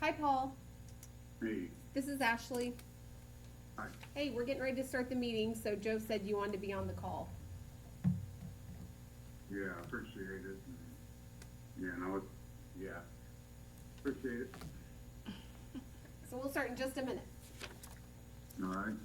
Hi, Paul. Hey. This is Ashley. Hi. Hey, we're getting ready to start the meeting, so Joe said you wanted to be on the call. Yeah, appreciate it. Appreciate it. So we'll start in just a minute. All right.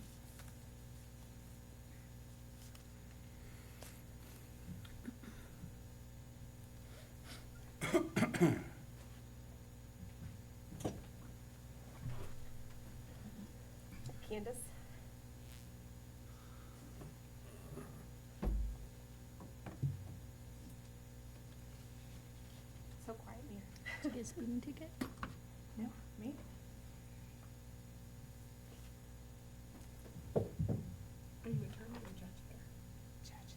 Candace? So quiet in here. Did you get a speeding ticket? No, me? Are you attorney or judge there? Judge.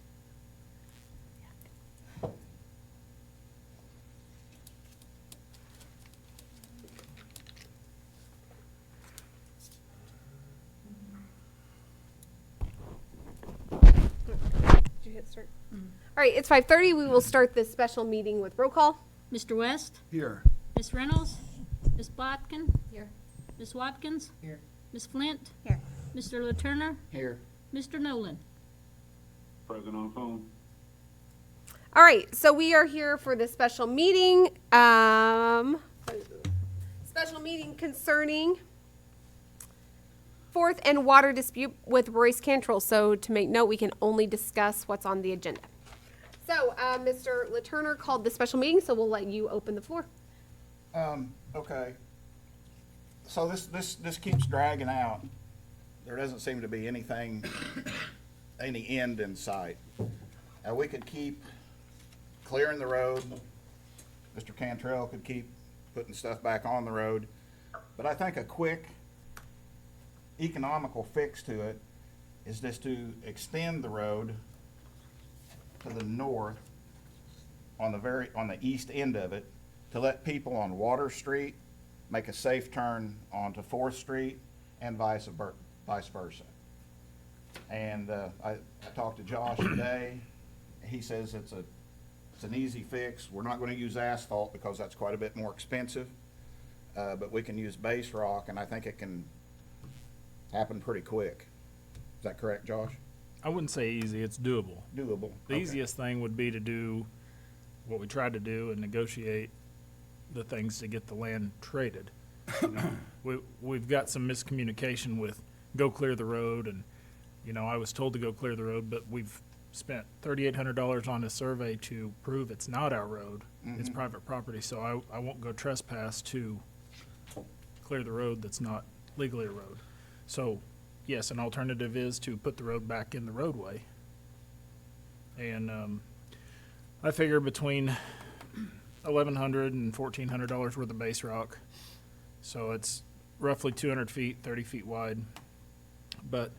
Did you hit start? All right, it's 5:30. We will start this special meeting with roll call. Mr. West? Here. Ms. Reynolds? Ms. Botkin? Here. Ms. Watkins? Here. Ms. Flint? Here. Mr. LaTurner? Here. Mr. Nolan? Present on phone. All right, so we are here for this special meeting. Special meeting concerning fourth and water dispute with Royce Cantrell. So to make note, we can only discuss what's on the agenda. So, Mr. LaTurner called the special meeting, so we'll let you open the floor. Okay. So this keeps dragging out. There doesn't seem to be anything, any end in sight. We could keep clearing the road. Mr. Cantrell could keep putting stuff back on the road. But I think a quick economical fix to it is just to extend the road to the north on the east end of it, to let people on Water Street make a safe turn onto 4th Street and vice versa. And I talked to Josh today. He says it's an easy fix. We're not going to use asphalt because that's quite a bit more expensive, but we can use base rock, and I think it can happen pretty quick. Is that correct, Josh? I wouldn't say easy, it's doable. Doable. The Okay. easiest thing would be to do what we tried to do and negotiate the things to get the land traded. You know, we've got some miscommunication with go clear the road, and, you know, I was told to go clear the road, but we've spent $3,800 on a survey to prove it's not our road, it's private property, so I won't go trespass to clear the road that's not legally a road. So, yes, an alternative is to put the road back in the roadway. And I figure between $1,100 and $1,400 worth of base rock. So it's roughly 200 feet, 30 feet wide. But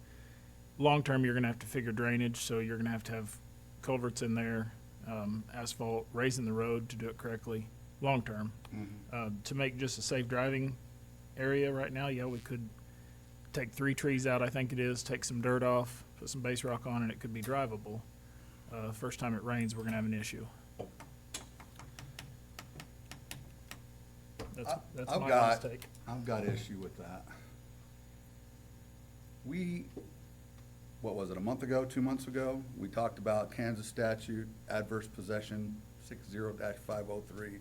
long-term, you're going to have to figure drainage, so you're going to have culverts in there, asphalt, raising the road to do it correctly, long-term. To make just a safe driving area right now, yeah, we could take 3 trees out, I think it is, take some dirt off, put some base rock on, and it could be drivable. First time it rains, we're gonna have an issue. That's my honest take. I've got issue with that. What was it, a month ago, 2 months ago? We talked about Kansas statute, adverse possession, 60-503.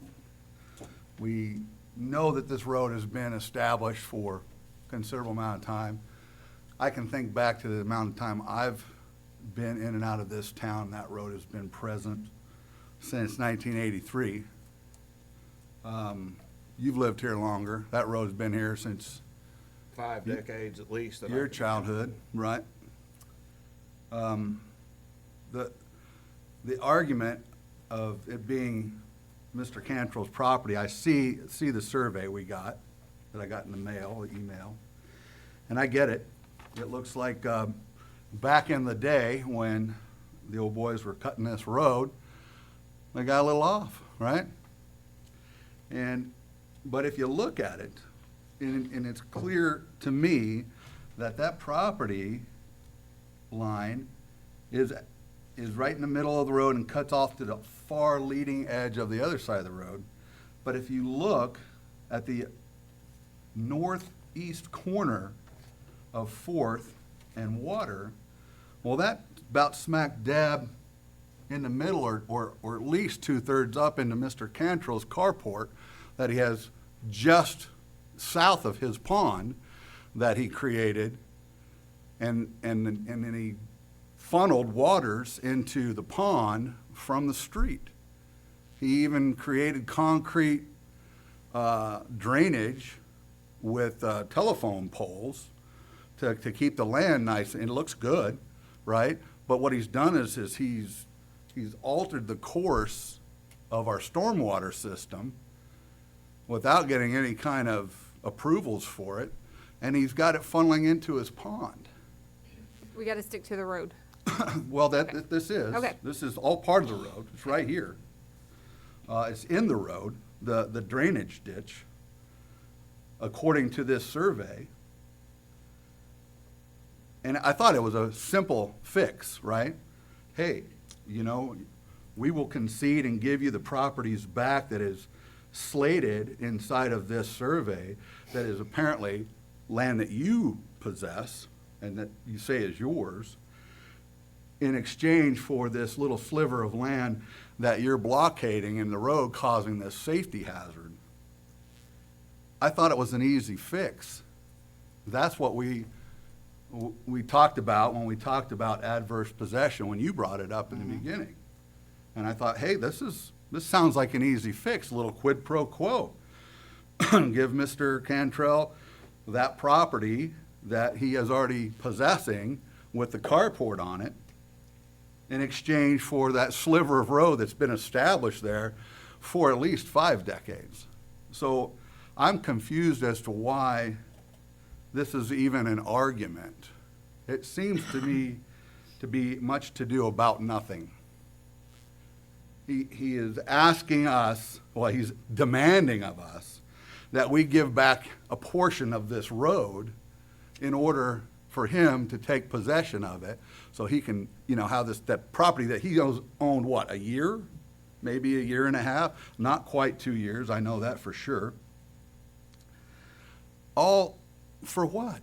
We know that this road has been established for a considerable amount of time. I can think back to the amount of time I've been in and out of this town. That road has been present since 1983. You've lived here longer. That road's been here since 5 decades at least. that I your can childhood, right? The argument of it being Mr. Cantrell's property, I see the survey we got, that I got in the mail, the email, and I get it. It looks like back in the day when the old boys were cutting this road, they got a little off, right? But if you look at it, and it's clear to me that property line is right in the middle of the road and cuts off to the far leading edge of the other side of the road. But if you look at the northeast corner of Fourth and Water, well, that's about smack dab in the middle, or at least 2/3 up into Mr. Cantrell's carport that he has just south of his pond that he created, and then he funneled waters into the pond from the street. He even created concrete drainage with telephone poles to keep the land nice, and it looks good, right? But what he's done is he's altered the course of our stormwater system without getting any kind of approvals for it, and he's got it funneling into his pond. We gotta stick to the road. Well, this is. Okay. This is all part of the road. It's right here. It's in the road, the drainage ditch, according to this survey. And I thought it was a simple fix, right? Hey, you know, we will concede and give you the properties back that is slated inside of this survey that is apparently land that you possess and that you say is yours, in exchange for this little sliver of land that you're blockading in the road, causing this safety hazard. I thought it was an easy fix. That's what we talked about when we talked about adverse possession, when you brought it up in the beginning. And I thought, hey, this sounds like an easy fix, a little quid pro quo. Give Mr. Cantrell that property that he is already possessing with the carport on it, in exchange for that sliver of road that's been established there for at least 5 decades. So I'm confused as to why this is even an argument. It seems to me to be much to do about nothing. He is asking us, well, he's demanding of us that we give back a portion of this road in order for him to take possession of it, so he can, you know, have that property that he owned, what, a year? Maybe a year and a half? Not quite 2 years, I know that for sure. All for what?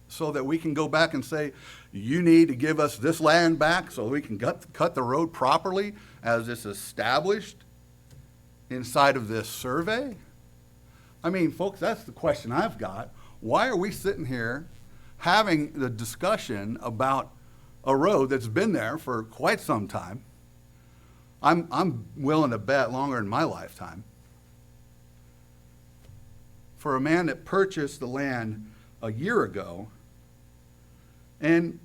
So that we can go back and say, you need to give us this land back so we can cut the road properly as it's established inside of this survey? I mean, folks, that's the question I've got. Why are we sitting here having the discussion about a road that's been there for quite some time? I'm willing to bet longer in my lifetime. For a man that purchased the land a year ago, and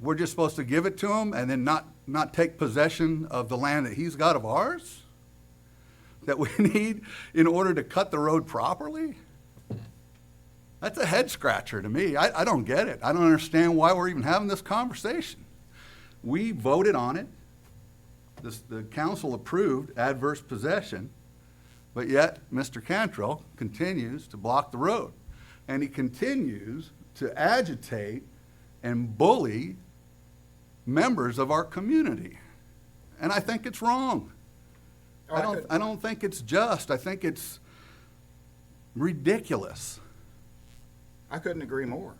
we're just supposed to give it to him and then not take possession of the land that he's got of ours that we need in order to cut the road properly? That's a head scratcher to me. I don't get it. I don't understand why we're even having this conversation. We voted on it. The council approved adverse possession, but yet Mr. Cantrell continues to block the road. And he continues to agitate and bully members of our community. And I think it's wrong. I don't think it's just. I think it's ridiculous. I couldn't agree more.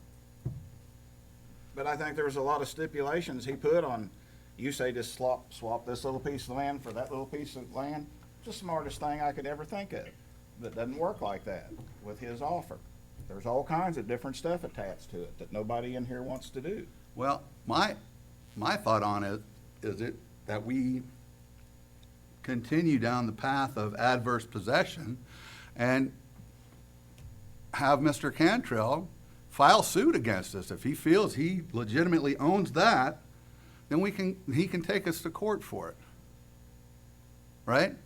But I think there was a lot of stipulations he put on, you say just swap this little piece of land for that little piece of land. It's the smartest thing I could ever think of. That doesn't work like that with his offer. There's all kinds of different stuff attached to it that nobody in here wants to do. Well, my thought on it is that we continue down the path of adverse possession and have Mr. Cantrell file suit against us. If he feels he legitimately owns that, then he can take us to court for it. Right?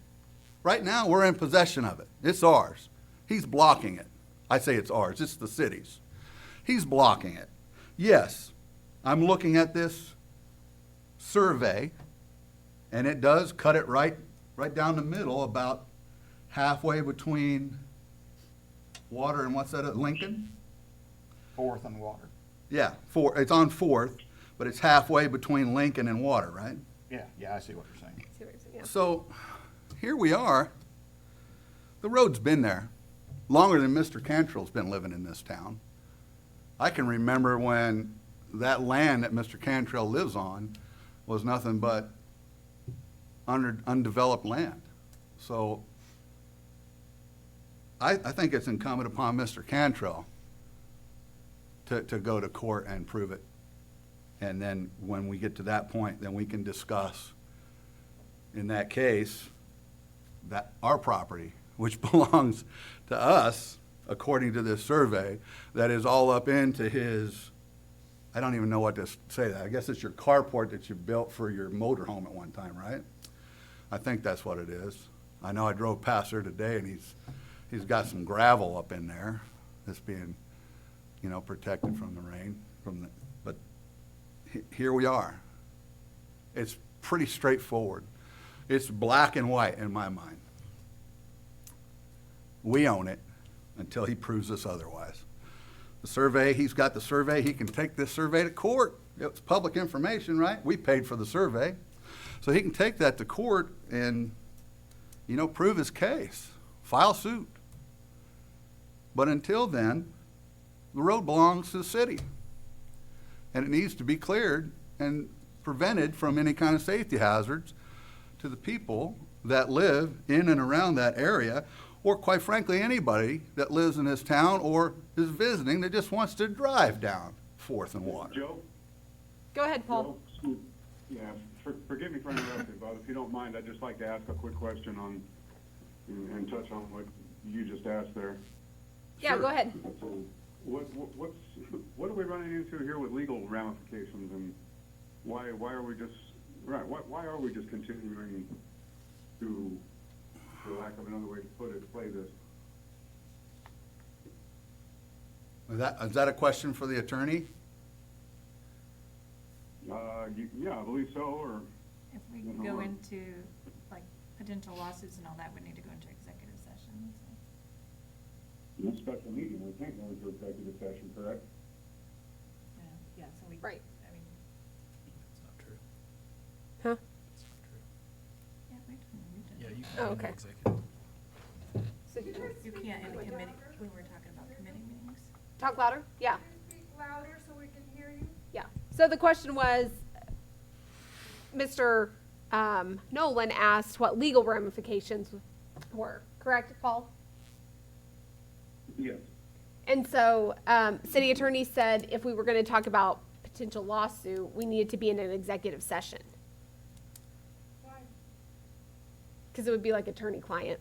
Right now, we're in possession of it. It's ours. He's blocking it. I say it's ours. It's the city's. He's blocking it. Yes, I'm looking at this survey, and it does cut it right down the middle, about halfway between Water and what's that, Lincoln? Fourth and Water. Yeah, it's on Fourth, but it's halfway between Lincoln and Water, right? Yeah, I see what you're saying. Yeah. So here we are. The road's been there. longer than Mr. Cantrell's been living in this town. I can remember when that land that Mr. Cantrell lives on was nothing but undeveloped land. So I think it's incumbent upon Mr. Cantrell to go to court and prove it. And then when we get to that point, then we can discuss, in that case, that our property, which belongs to us, according to this survey, that is all up into his, I don't even know what to say that. I guess it's your carport that you built for your motorhome at one time, right? I think that's what it is. I know I drove past there today, and he's got some gravel up in there that's being, protected from the rain, but here we are. It's pretty straightforward. It's black and white in my mind. We own it until he proves us otherwise. The survey, he's got the survey, he can take this survey to court. It's public information, right? We paid for the survey. So he can take that to court and, prove his case, file suit. But until then, the road belongs to the city. And it needs to be cleared and prevented from any kind of safety hazards to the people that live in and around that area, or quite frankly, anybody that lives in this town or is visiting that just wants to drive down Fourth and Water. Joe? Go ahead, Paul. Joe, excuse- Yeah, forgive me for interrupting, but if you don't mind, I'd just like to ask a quick question on, and touch on what you just asked there. Yeah, go ahead. So what are we running into here with legal ramifications, and why are we just, why are we just continuing to, for lack of another way to put it, play this? Is that a question for the attorney? Yeah, I believe so, or, If we go into, like, potential lawsuits and all that, we need to go into executive session, so. in a special meeting, we can't go into executive session, correct? Yeah, so we. Right. I mean, That's not true. Huh? That's not true. yeah, we did. Yeah, you Oh, can okay. executive. So, You can't in a committee, we were talking about committee meetings. talk louder? Yeah. Can you speak louder so we can hear you? Yeah. So the question was, Mr. Nolan asked what legal ramifications were, correct, Paul? Yes. And so, city attorney said if we were gonna talk about potential lawsuit, we needed to be in an executive session. Why? Cause it would be like attorney-client.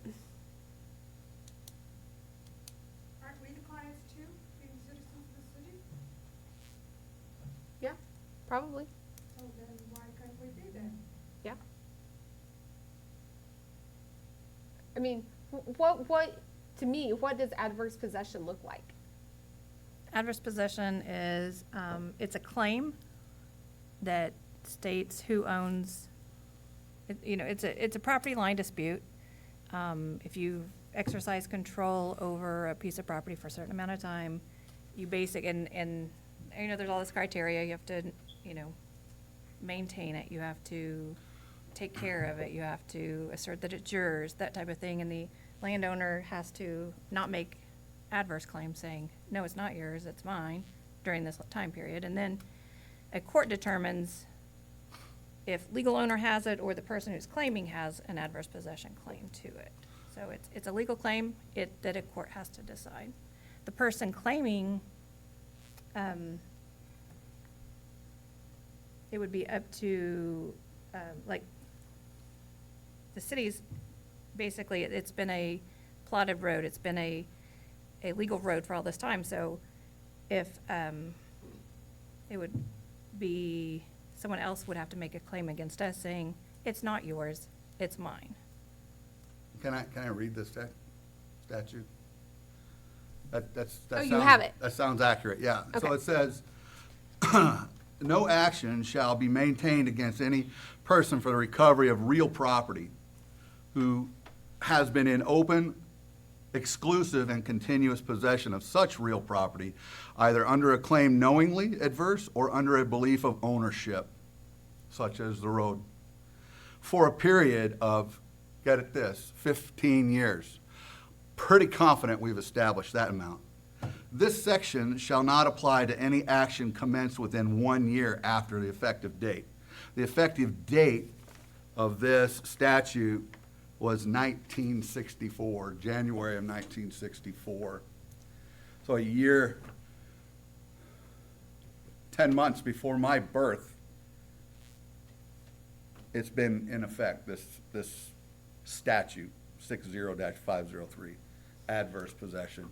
Aren't we the clients too, being citizens of the city? Yeah, probably, So then why couldn't we be there? yeah. I mean, to me, what does adverse possession look like? Adverse possession is, it's a claim that states who owns, it's a property line dispute. If you exercise control over a piece of property for a certain amount of time, you and there's all this criteria, you have to, maintain it, you have to take care of it, you have to assert that it's yours, that type of thing, and the landowner has to not make adverse claims saying, no, it's not yours, it's mine, during this time period. And then a court determines if legal owner has it or the person who's claiming has an adverse possession claim to it. So it's a legal claim that a court has to decide. The person claiming, it would be up to, the city's, basically, it's been a plotted road, it's been a legal road for all this time, so if, it would be, someone else would have to make a claim against us saying, it's not yours, it's mine. Can I read this statute? That Oh, you sounds- have it. That sounds accurate, yeah. So Okay. it says, no action shall be maintained against any person for the recovery of real property who has been in open, exclusive, and continuous possession of such real property, either under a claim knowingly adverse or under a belief of ownership, such as the road, for a period of, get it this, 15 years, pretty confident we've established that amount. This section shall not apply to any action commenced within 1 year after the effective date. The effective date of this statute was 1964, January of 1964. So a year, 10 months before my birth, it's been in effect, this statute, 60-503, adverse possession.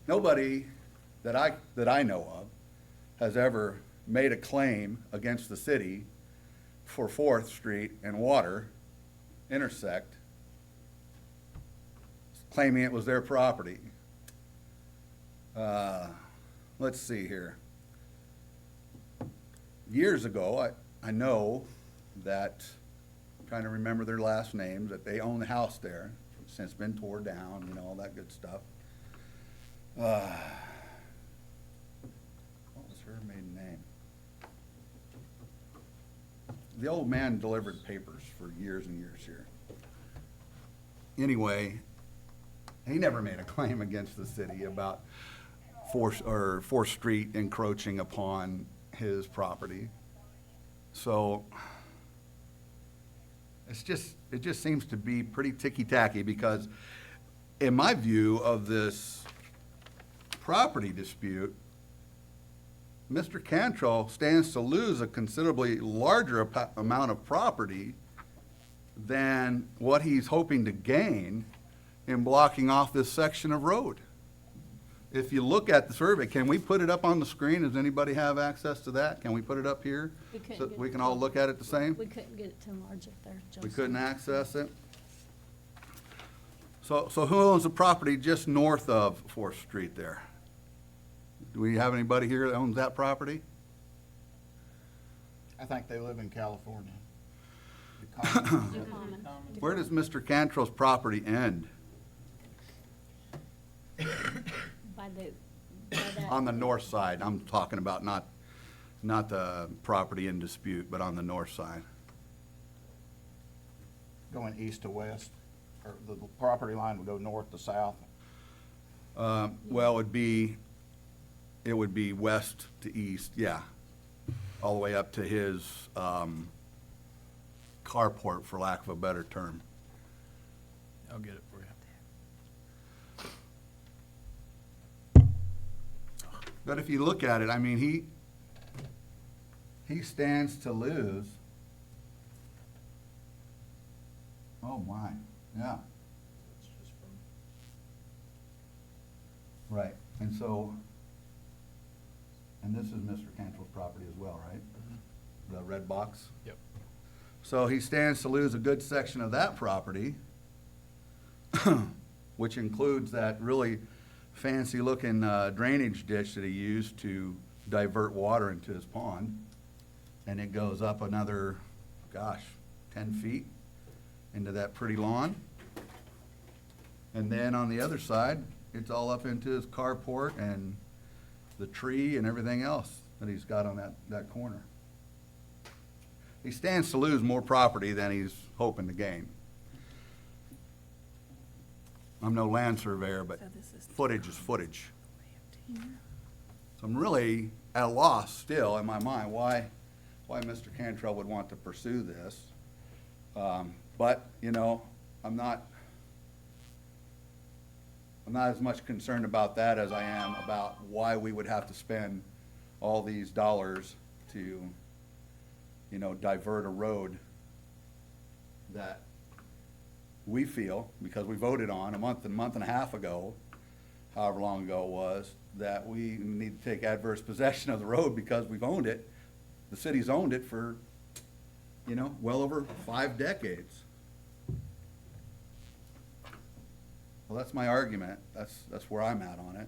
Nobody that I know of has ever made a claim against the city for 4th Street and Water intersect, claiming it was their property. Let's see here. Years ago, I know that, I'm trying to remember their last names, that they own the house there, since been tore down, you know, all that good stuff. What was her maiden name? The old man delivered papers for years and years here. Anyway, he never made a claim against the city about 4th Street encroaching upon his property. So it just seems to be pretty ticky-tacky, because in my view of this property dispute, Mr. Cantrell stands to lose a considerably larger amount of property than what he's hoping to gain in blocking off this section of road. If you look at the survey, can we put it up on the screen? Does anybody have access to that? Can we put it up here? We couldn't So get we it can to- all look at it the same? We couldn't get it to enlarge it there, We Joseph. couldn't access it? So who owns the property just north of 4th Street there? Do we have anybody here that owns that property? I think they live in California. New Common. Where does Mr. Cantrell's property end? By that. On the north side, I'm talking about, not the property in dispute, but on the north side. Going east to west, or the property line would go north to south. Well, it would be west to east, yeah, all the way up to his carport, for lack of a better term. I'll get it for you. But if you look at it, I mean, he stands to lose. Oh, my, yeah. Right, and so, and this is Mr. Cantrell's property as well, right? The red box? Yep. So he stands to lose a good section of that property, which includes that really fancy-looking drainage ditch that he used to divert water into his pond. And it goes up another, 10 feet into that pretty lawn. And then on the other side, it's all up into his carport and the tree and everything else that he's got on that corner. He stands to lose more property than he's hoping to gain. I'm no land surveyor, but footage is footage. So I'm really at a loss still in my mind why Mr. Cantrell would want to pursue this. But, you know, I'm not as much concerned about that as I am about why we would have to spend all these dollars to, you know, divert a road that we feel, because we voted on a month and a half ago, however long ago it was, that we need to take adverse possession of the road because we've owned it. The city's owned it for, you know, well over 5 decades. Well, that's my argument. That's where I'm at on it.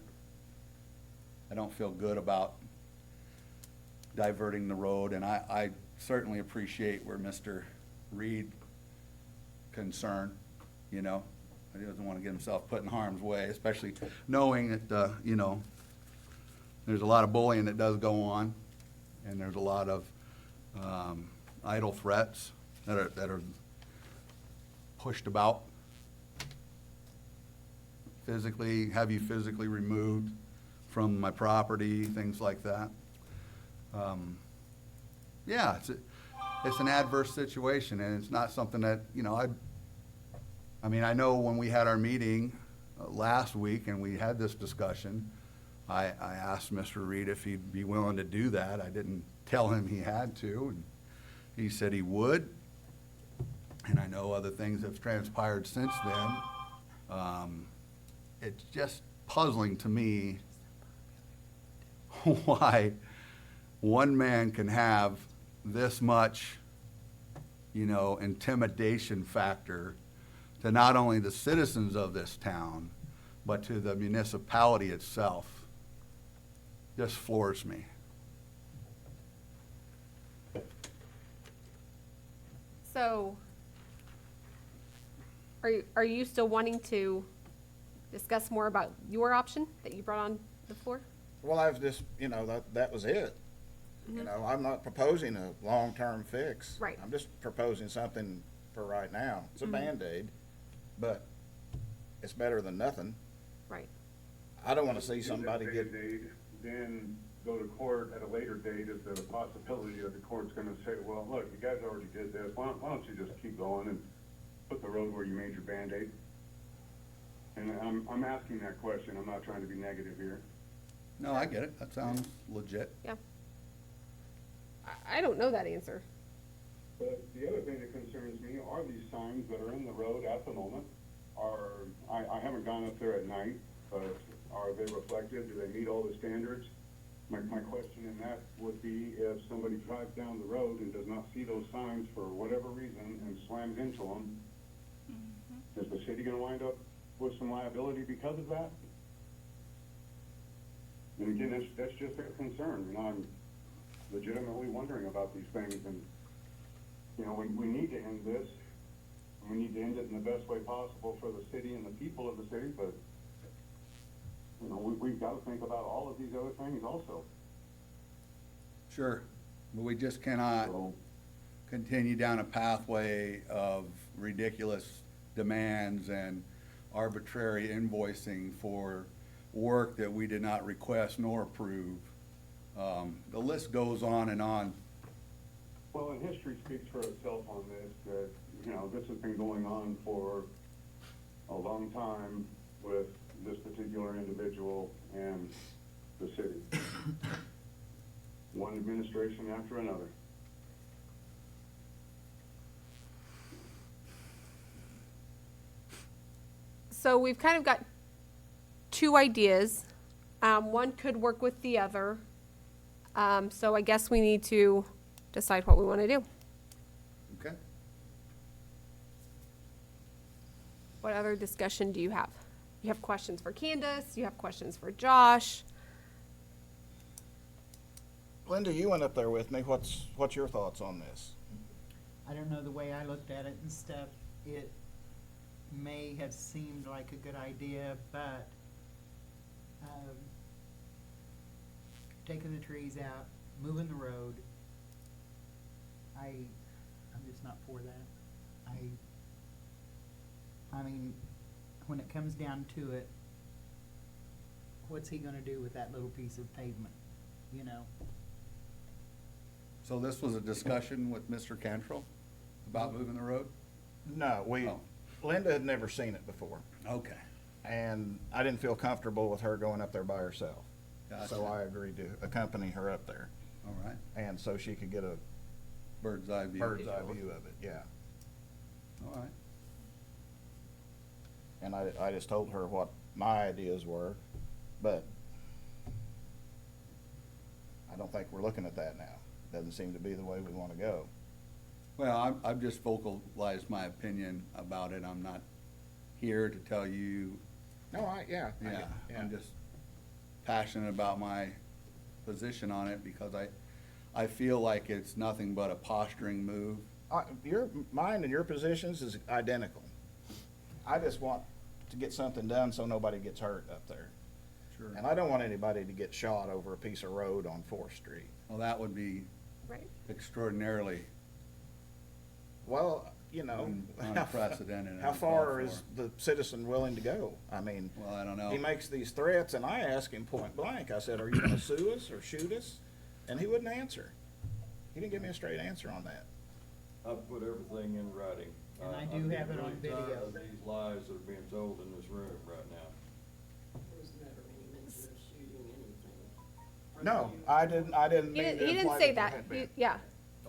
I don't feel good about diverting the road, and I certainly appreciate where Mr. Reed concerned, you know. He doesn't want to get himself put in harm's way, especially knowing that, you know, there's a lot of bullying that does go on, and there's a lot of idle threats that are pushed about. have you physically removed from my property, things like that. Yeah, it's an adverse situation, and it's not something that, you know, I mean, I know when we had our meeting last week and we had this discussion, I asked Mr. Reed if he'd be willing to do that. I didn't tell him he had to, and he said he would. And I know other things have transpired since then. It's just puzzling to me why one man can have this much, you know, intimidation factor to not only the citizens of this town, but to the municipality itself. Just floors me. So, are you still wanting to discuss more about your option that you brought on the floor? Well, I've just, you know, that was it. You know, I'm not proposing a long-term fix. Right. I'm just proposing something for right now. It's a Band-Aid, but it's better than nothing. Right. I don't wanna see Do that somebody get, Band-Aid, then go to court at a later date if there's a possibility that the court's gonna say, well, look, you guys already did this, why don't you just keep going and put the road where you made your Band-Aid? And I'm asking that question, I'm not trying to be negative here. No, I get it. That sounds legit. Yeah. I don't know that answer. But the other thing that concerns me are these signs that are in the road at the moment. I haven't gone up there at night, but are they reflective? Do they meet all the standards? My question in that would be if somebody drives down the road and does not see those signs for whatever reason and slams into them, is the city gonna wind up with some liability because of that? And again, that's just a concern, and I'm legitimately wondering about these things, and, you know, we need to end this, and we need to end it in the best way possible for the city and the people of the city, but, you know, we've got to think about all of these other things also. Sure. But we just cannot So, continue down a pathway of ridiculous demands and arbitrary invoicing for work that we did not request nor approve. The list goes on and on. well, and history speaks for itself on this, that, you know, this has been going on for a long time with this particular individual and the city. One administration after another. So we've kind of got two ideas. One could work with the other. So I guess we need to decide what we want to do. Okay? What other discussion do you have? You have questions for Candace? You have questions for Josh? Linda, you went up there with me. What's your thoughts on this? I don't know, the way I looked at it and stuff, it may have seemed like a good idea, but taking the trees out, moving the road, I'm just not for that. I mean, when it comes down to it, what's he gonna do with that little piece of pavement, you know? So this was a discussion with Mr. Cantrell about moving the road? No, Oh. Linda had never seen it before, Okay. and I didn't feel comfortable with her going up there by herself. Gotcha. So I agreed to accompany her up there, All right. and so she could get a Bird's eye view. bird's eye view of it, yeah. All right. And I just told her what my ideas were, but I don't think we're looking at that now. Doesn't seem to be the way we want to go. Well, I've just vocalized my opinion about it. I'm not here to tell you, No, yeah. I'm just passionate about my position on it because I feel like it's nothing but a posturing move. Mine and your positions is identical. I just want to get something done so nobody gets hurt up there. Sure. And I don't want anybody to get shot over a piece of road on 4th Street. Well, that would be Right. extraordinarily, Well, you know, Unprecedented. how far is the citizen willing to go? I mean, Well, I don't know. he makes these threats, and I asked him point blank, I said, are you gonna sue us or shoot us? And he wouldn't answer. He didn't give me a straight answer on that. I've put everything in writing. And I I'm do have getting it on really tired video. of these lies that are being told in this room right now. There's never any mention of shooting anything. No, I didn't He mean didn't, to he didn't imply say there that. had been. Yeah.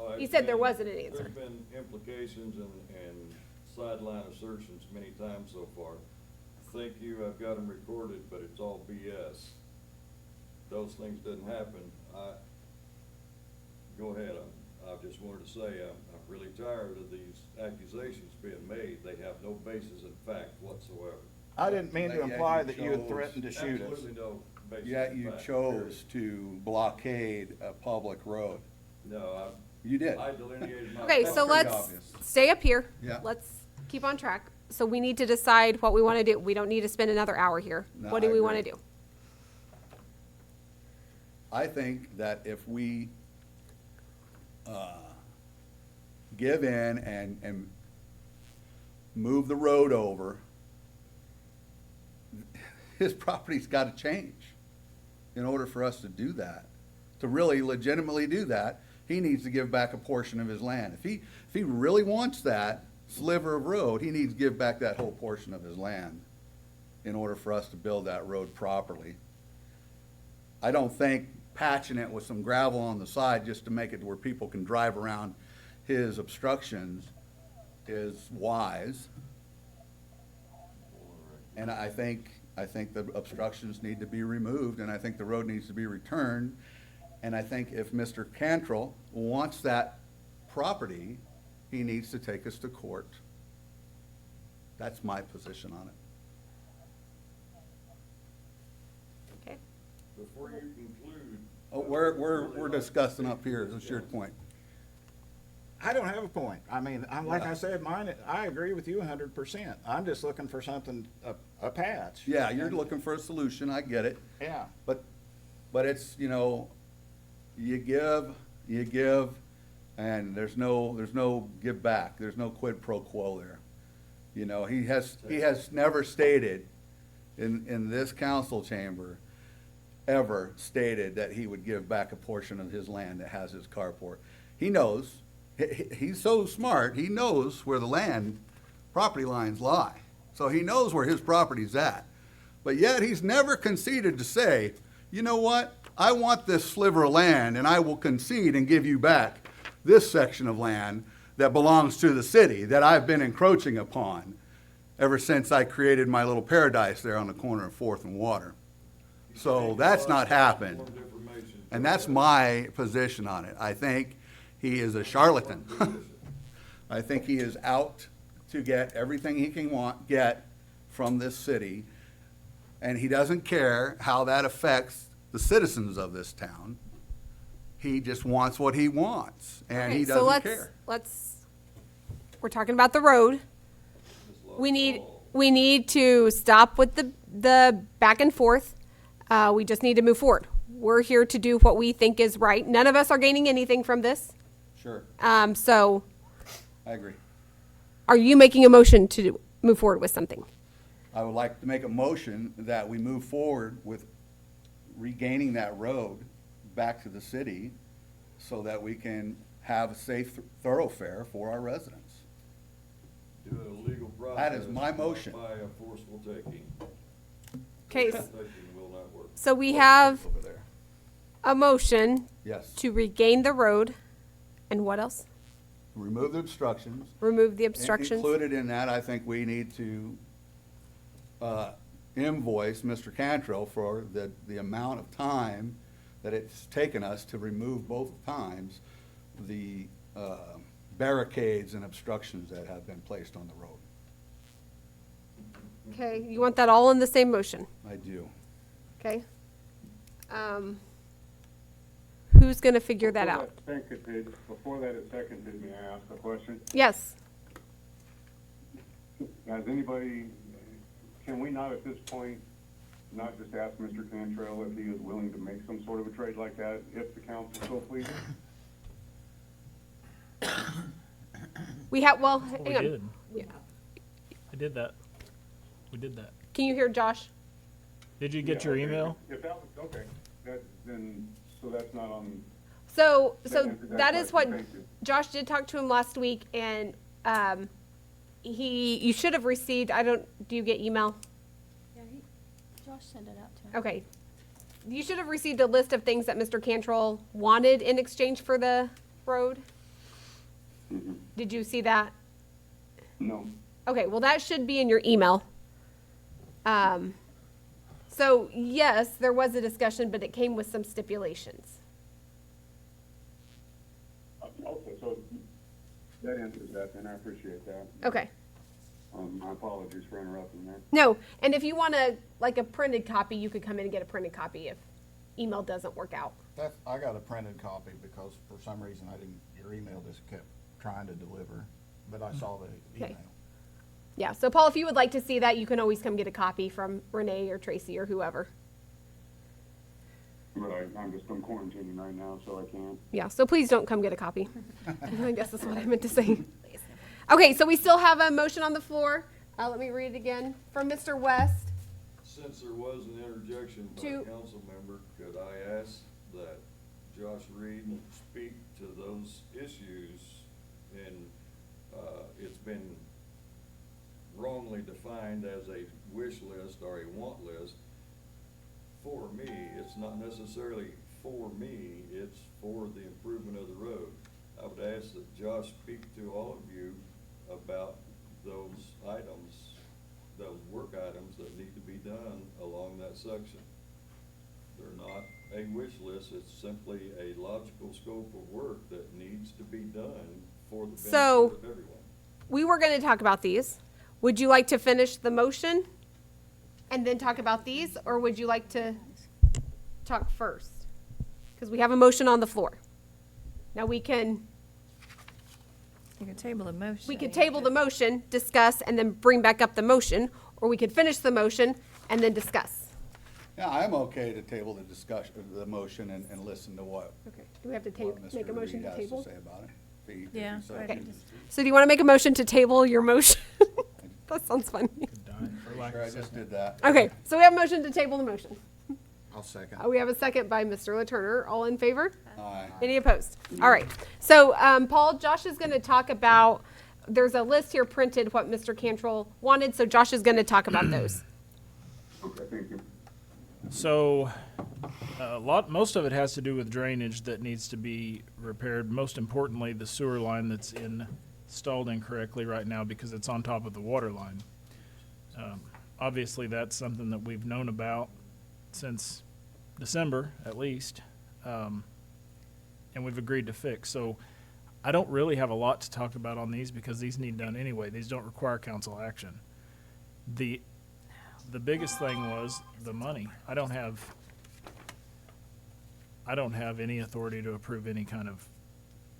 Oh, He it's said there been- wasn't an answer. There's been implications and sideline assertions many times so far. Thank you, I've got them recorded, but it's all BS. Those things didn't happen. Go ahead, I just wanted to say, I'm really tired of these accusations being made. They have no basis in fact whatsoever. I didn't mean to But yet imply you that you had chose- threatened to shoot us. Absolutely no basis in Yet you fact, chose to blockade a public road. period. No, You did. I delineated my. Okay, That's so pretty let's obvious. stay up here. Yeah. Let's keep on track. So we need to decide what we want to do. We don't need to spend another hour here. No, What do I we want to agree. do? I think that if we give in and move the road over, his property's got to change in order for us to do that. To really legitimately do that, he needs to give back a portion of his land. If he really wants that sliver of road, he needs to give back that whole portion of his land in order for us to build that road properly. I don't think patching it with some gravel on the side just to make it to where people can drive around his obstructions is wise. And I think the obstructions need to be removed, and I think the road needs to be returned. And I think if Mr. Cantrell wants that property, he needs to take us to court. That's my position on it. Okay. Before you conclude. Oh, we're discussing up here, that's your point. I don't have a point. I mean, like I said, I agree with you 100%. I'm just looking for something, a patch. Yeah, you're looking for a solution, I get it. Yeah. But it's, you give, and there's no give back. There's no quid pro quo there. He has never stated in this council chamber, ever stated that he would give back a portion of his land that has his carport. He knows, he's so smart, he knows where the property lines lie. So he knows where his property's at. But yet he's never conceded to say, you know what? I want this sliver of land, and I will concede and give you back this section of land that belongs to the city that I've been encroaching upon ever since I created my little paradise there on the corner of 4th and Water. So that's not happened. And that's my position on it. I think he is a charlatan. I think he is out to get everything he can get from this city, and he doesn't care how that affects the citizens of this town. He just wants what he wants, and he Okay, so doesn't care. we're talking about the road. We need to stop with the back and forth. We just need to move forward. We're here to do what we think is right. None of us are gaining anything from this. Sure, So I agree. are you making a motion to move forward with something? I would like to make a motion that we move forward with regaining that road back to the city so that we can have a safe thoroughfare for our residents. Do a legal process. That is my motion. Not by a forceful taking. Okay, Taking will not work. so we have Over there. a motion Yes. to regain the road, and what else? Remove the obstructions. Remove the obstructions? Included in that, I think we need to invoice Mr. Cantrell for the amount of time that it's taken us to remove both times the barricades and obstructions that have been placed on the road. Okay, you want that all in the same motion, I do. okay? Who's gonna figure that out? Before that is seconded, may I ask a question? Yes, Can we not at this point, not just ask Mr. Cantrell if he is willing to make some sort of a trade like that, if the council so pleases? We have, well, Well, we hang on. did. Yeah. I did that. We did that. Can you hear Josh? Did you get Yeah, your okay. email? If that was, okay, so that's not on, So That answered that that is what, question. Thank you. Josh did talk to him last week, and, you should have received, do you get email? Yeah, Josh sent it out to him. Okay. You should have received a list of things that Mr. Cantrell wanted in exchange for the road. Did you see that? no. Okay, well, that should be in your email. So yes, there was a discussion, but it came with some stipulations. Okay, so that answers that, then I appreciate that. Okay. My apologies for interrupting that. No, and if you want a printed copy, you could come in and get a printed copy if email doesn't work out. I got a printed copy because for some reason your email just kept trying to deliver, but I saw the Okay. email. Yeah, so Paul, if you would like to see that, you can always come get a copy from Renee or Tracy or whoever. But I'm quarantining right now, so I can't. Yeah, so please don't come get a copy. I guess that's what I meant to say. Okay, so we still have a motion on the floor. Let me read it again. From Mr. West. Since there was an interjection by To- a council member, could I ask that Josh Reed speak to those issues? And, it's been wrongly defined as a wish list or a want list. For me, it's not necessarily for me, it's for the improvement of the road. I would ask that Josh speak to all of you about those items, those work items that need to be done along that section. They're not a wish list, it's simply a logical scope of work that needs to be done for the benefit So- of everyone. We were going to talk about these. Would you like to finish the motion and then talk about these, or would you like to talk first? Because we have a motion on the floor. Now we can table the motion. We could table the motion, discuss, and then bring back up the motion, or we could finish the motion and then discuss. Yeah, I'm okay to table the discussion, the motion and listen to what Okay. Do we have to what make a Mr. motion Reed to has to table? say about it. If Yeah, he so go ahead. chooses. So do you want to make a motion to table your motion? That sounds funny. Die for lack Sure, of I just second. did that. Okay, so we have a motion to table the motion. I'll second. We have a second by Mr. Laturner. All in favor? Aye. Any opposed? All right. So, Paul, Josh is going to talk about, there's a list here printed, what Mr. Cantrell wanted, so Josh is going to talk about those. Okay, thank you. So, most of it has to do with drainage that needs to be repaired. Most importantly, the sewer line that's installed incorrectly right now because it's on top of the water line. Obviously, that's something that we've known about since December, at least, and we've agreed to fix. So, I don't really have a lot to talk about on these because these need done anyway. These don't require council action. The biggest thing was the money. I don't have any authority to approve any kind of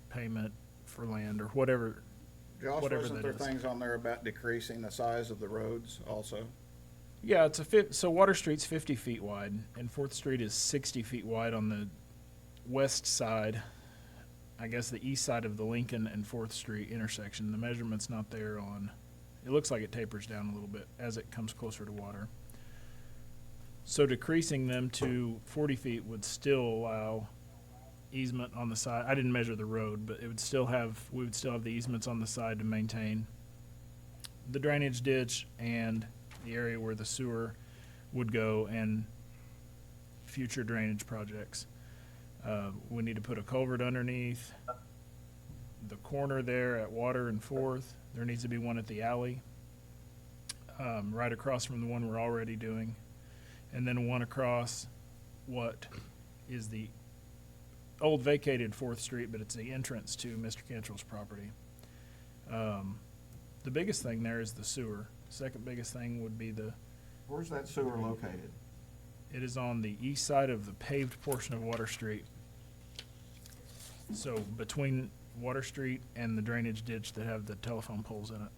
payment for land or whatever. Josh, Whatever wasn't that there is. things on there about decreasing the size of the roads also? Yeah, so Water Street's 50 feet wide and 4th Street is 60 feet wide on the west side. I guess the east side of the Lincoln and 4th Street intersection. The measurement's not there on, it looks like it tapers down a little bit as it comes closer to water. So decreasing them to 40 feet would still allow easement on the side. I didn't measure the road, but we would still have the easements on the side to maintain the drainage ditch and the area where the sewer would go and future drainage projects. We need to put a culvert underneath the corner there at Water and 4th. There needs to be one at the alley, right across from the one we're already doing. And then one across what is the old vacated 4th Street, but it's the entrance to Mr. Cantrell's property. The biggest thing there is the sewer. Second biggest thing would be Where's that sewer located? it is on the east side of the paved portion of Water Street. So between Water Street and the drainage ditch that have the telephone poles in it,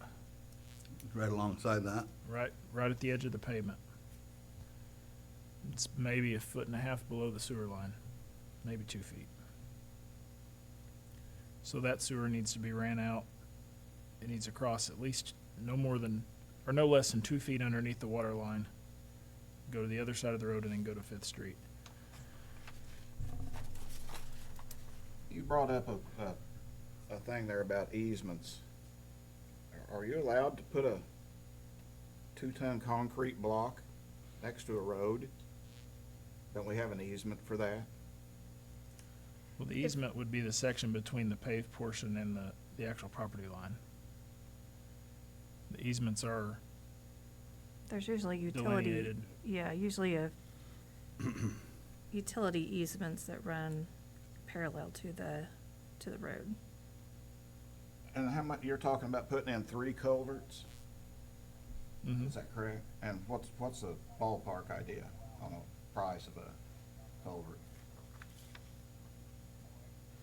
Right alongside that. right at the edge of the pavement. It's maybe 1.5 feet below the sewer line, maybe 2 feet. So that sewer needs to be ran out it needs to cross at least no more than, or no less than 2 feet underneath the water line, go to the other side of the road, and then go to Fifth Street. You brought up a thing there about easements. Are you allowed to put a 2-ton concrete block next to a road? Don't we have an easement for that? Well, the easement would be the section between the paved portion and the actual property line. The easements are There's usually delineated. usually a utility easements that run parallel to the road. And how much, you're talking about putting in 3 culverts? Mhm. Is that correct? And what's the ballpark idea on the price of a culvert?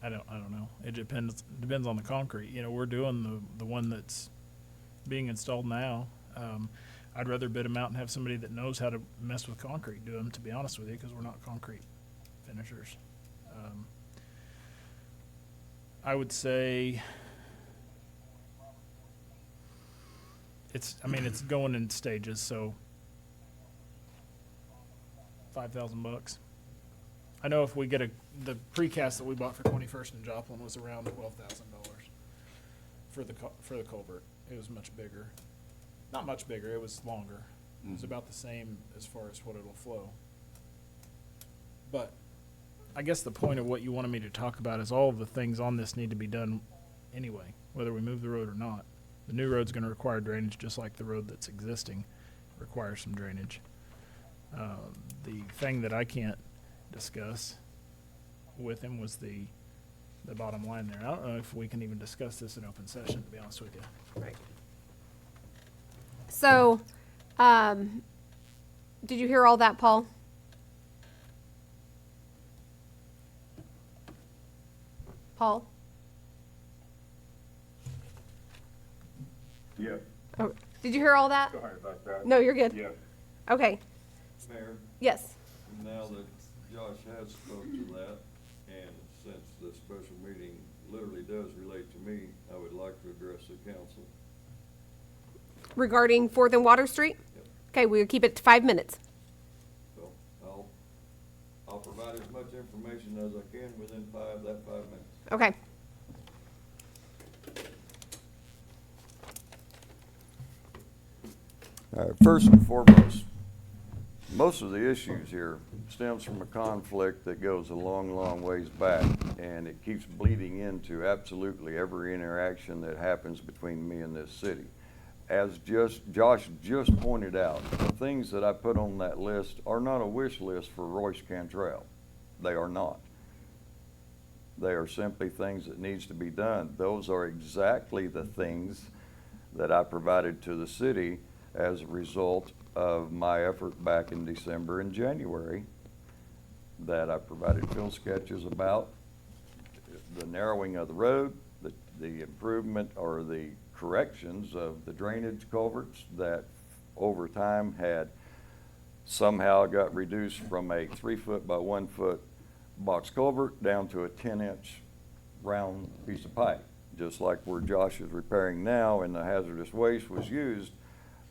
I don't know. It depends on the concrete. You know, we're doing the one that's being installed now. I'd rather bid them out and have somebody that knows how to mess with concrete do them, to be honest with you, because we're not concrete finishers. I would say it's going in stages, so $5,000. I know if we get the precast that we bought for 21st and Joplin was around $12,000 for the culvert. It was much bigger. Not much bigger, it was longer. It was about the same as far as what it'll flow. But I guess the point of what you wanted me to talk about is all of the things on this need to be done anyway, whether we move the road or not. The new road's gonna require drainage, just like the road that's existing requires some drainage. The thing that I can't discuss with him was the bottom line there. I don't know if we can even discuss this in open session, to be honest with you. Right. So, did you hear all that, Paul? Paul? Yes, Oh, did you hear all that? sorry about that. No, you're good. Yes. Okay, Mayor, yes. now that Josh has spoke to that, and since the special meeting literally does relate to me, I would like to address the council. Regarding 4th and Water Street? Yep. Okay, we'll keep it to 5 minutes. So I'll provide as much information as I can within 5 minutes. Okay. First and foremost, most of the issues here stems from a conflict that goes a long, long ways back, and it keeps bleeding into absolutely every interaction that happens between me and this city. As Josh just pointed out, the things that I put on that list are not a wish list for Royce Cantrell. They are not. They are simply things that needs to be done. Those are exactly the things that I provided to the city as a result of my effort back in December and January, that I provided field sketches about the narrowing of the road, the improvement or the corrections of the drainage culverts that over time had somehow got reduced from a 3-foot by 1-foot box culvert down to a 10-inch round piece of pipe, just like where Josh is repairing now and the hazardous waste was used.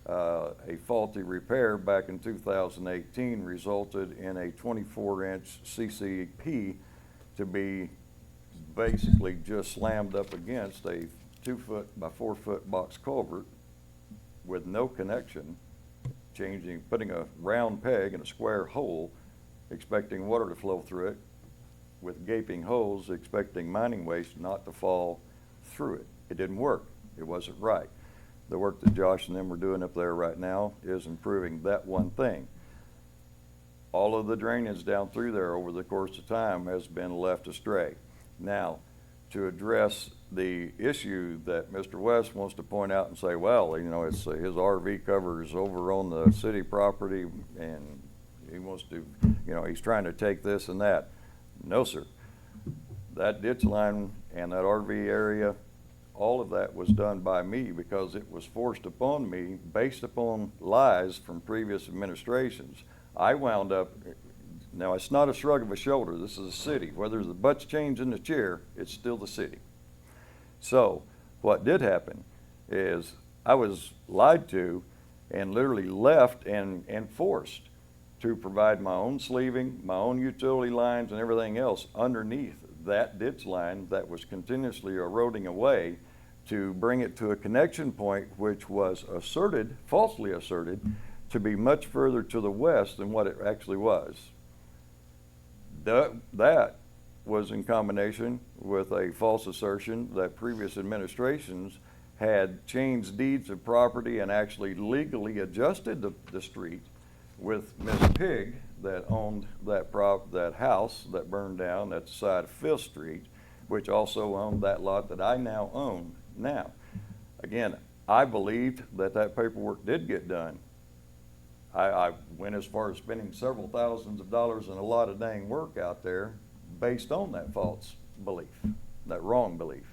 A faulty repair back in 2018 resulted in a 24-inch CCP to be basically just slammed up against a 2-foot by 4-foot box culvert with no connection, putting a round peg in a square hole, expecting water to flow through it, with gaping holes, expecting mining waste not to fall through it. It didn't work. It wasn't right. The work that Josh and them are doing up there right now is improving that one thing. All of the drainage down through there over the course of time has been left astray. Now, to address the issue that Mr. West wants to point out and say, well, you know, it's his RV cover is over on the city property and he wants to, you know, he's trying to take this and that. No, sir. That ditch line and that RV area, all of that was done by me because it was forced upon me based upon lies from previous administrations. I wound up, now it's not a shrug of a shoulder, this is a city. Whether the butt's changed in the chair, it's still the city. So what did happen is I was lied to and literally left and forced to provide my own sleeving, my own utility lines and everything else underneath that ditch line that was continuously eroding away to bring it to a connection point which was asserted, falsely asserted, to be much further to the west than what it actually was. That was in combination with a false assertion that previous administrations had changed deeds of property and actually legally adjusted the street with Miss Pig that owned that house that burned down at the side of Fifth Street, which also owned that lot that I now own. Now, again, I believed that paperwork did get done. I went as far as spending several thousands of dollars and a lot of dang work out there based on that false belief, that wrong belief.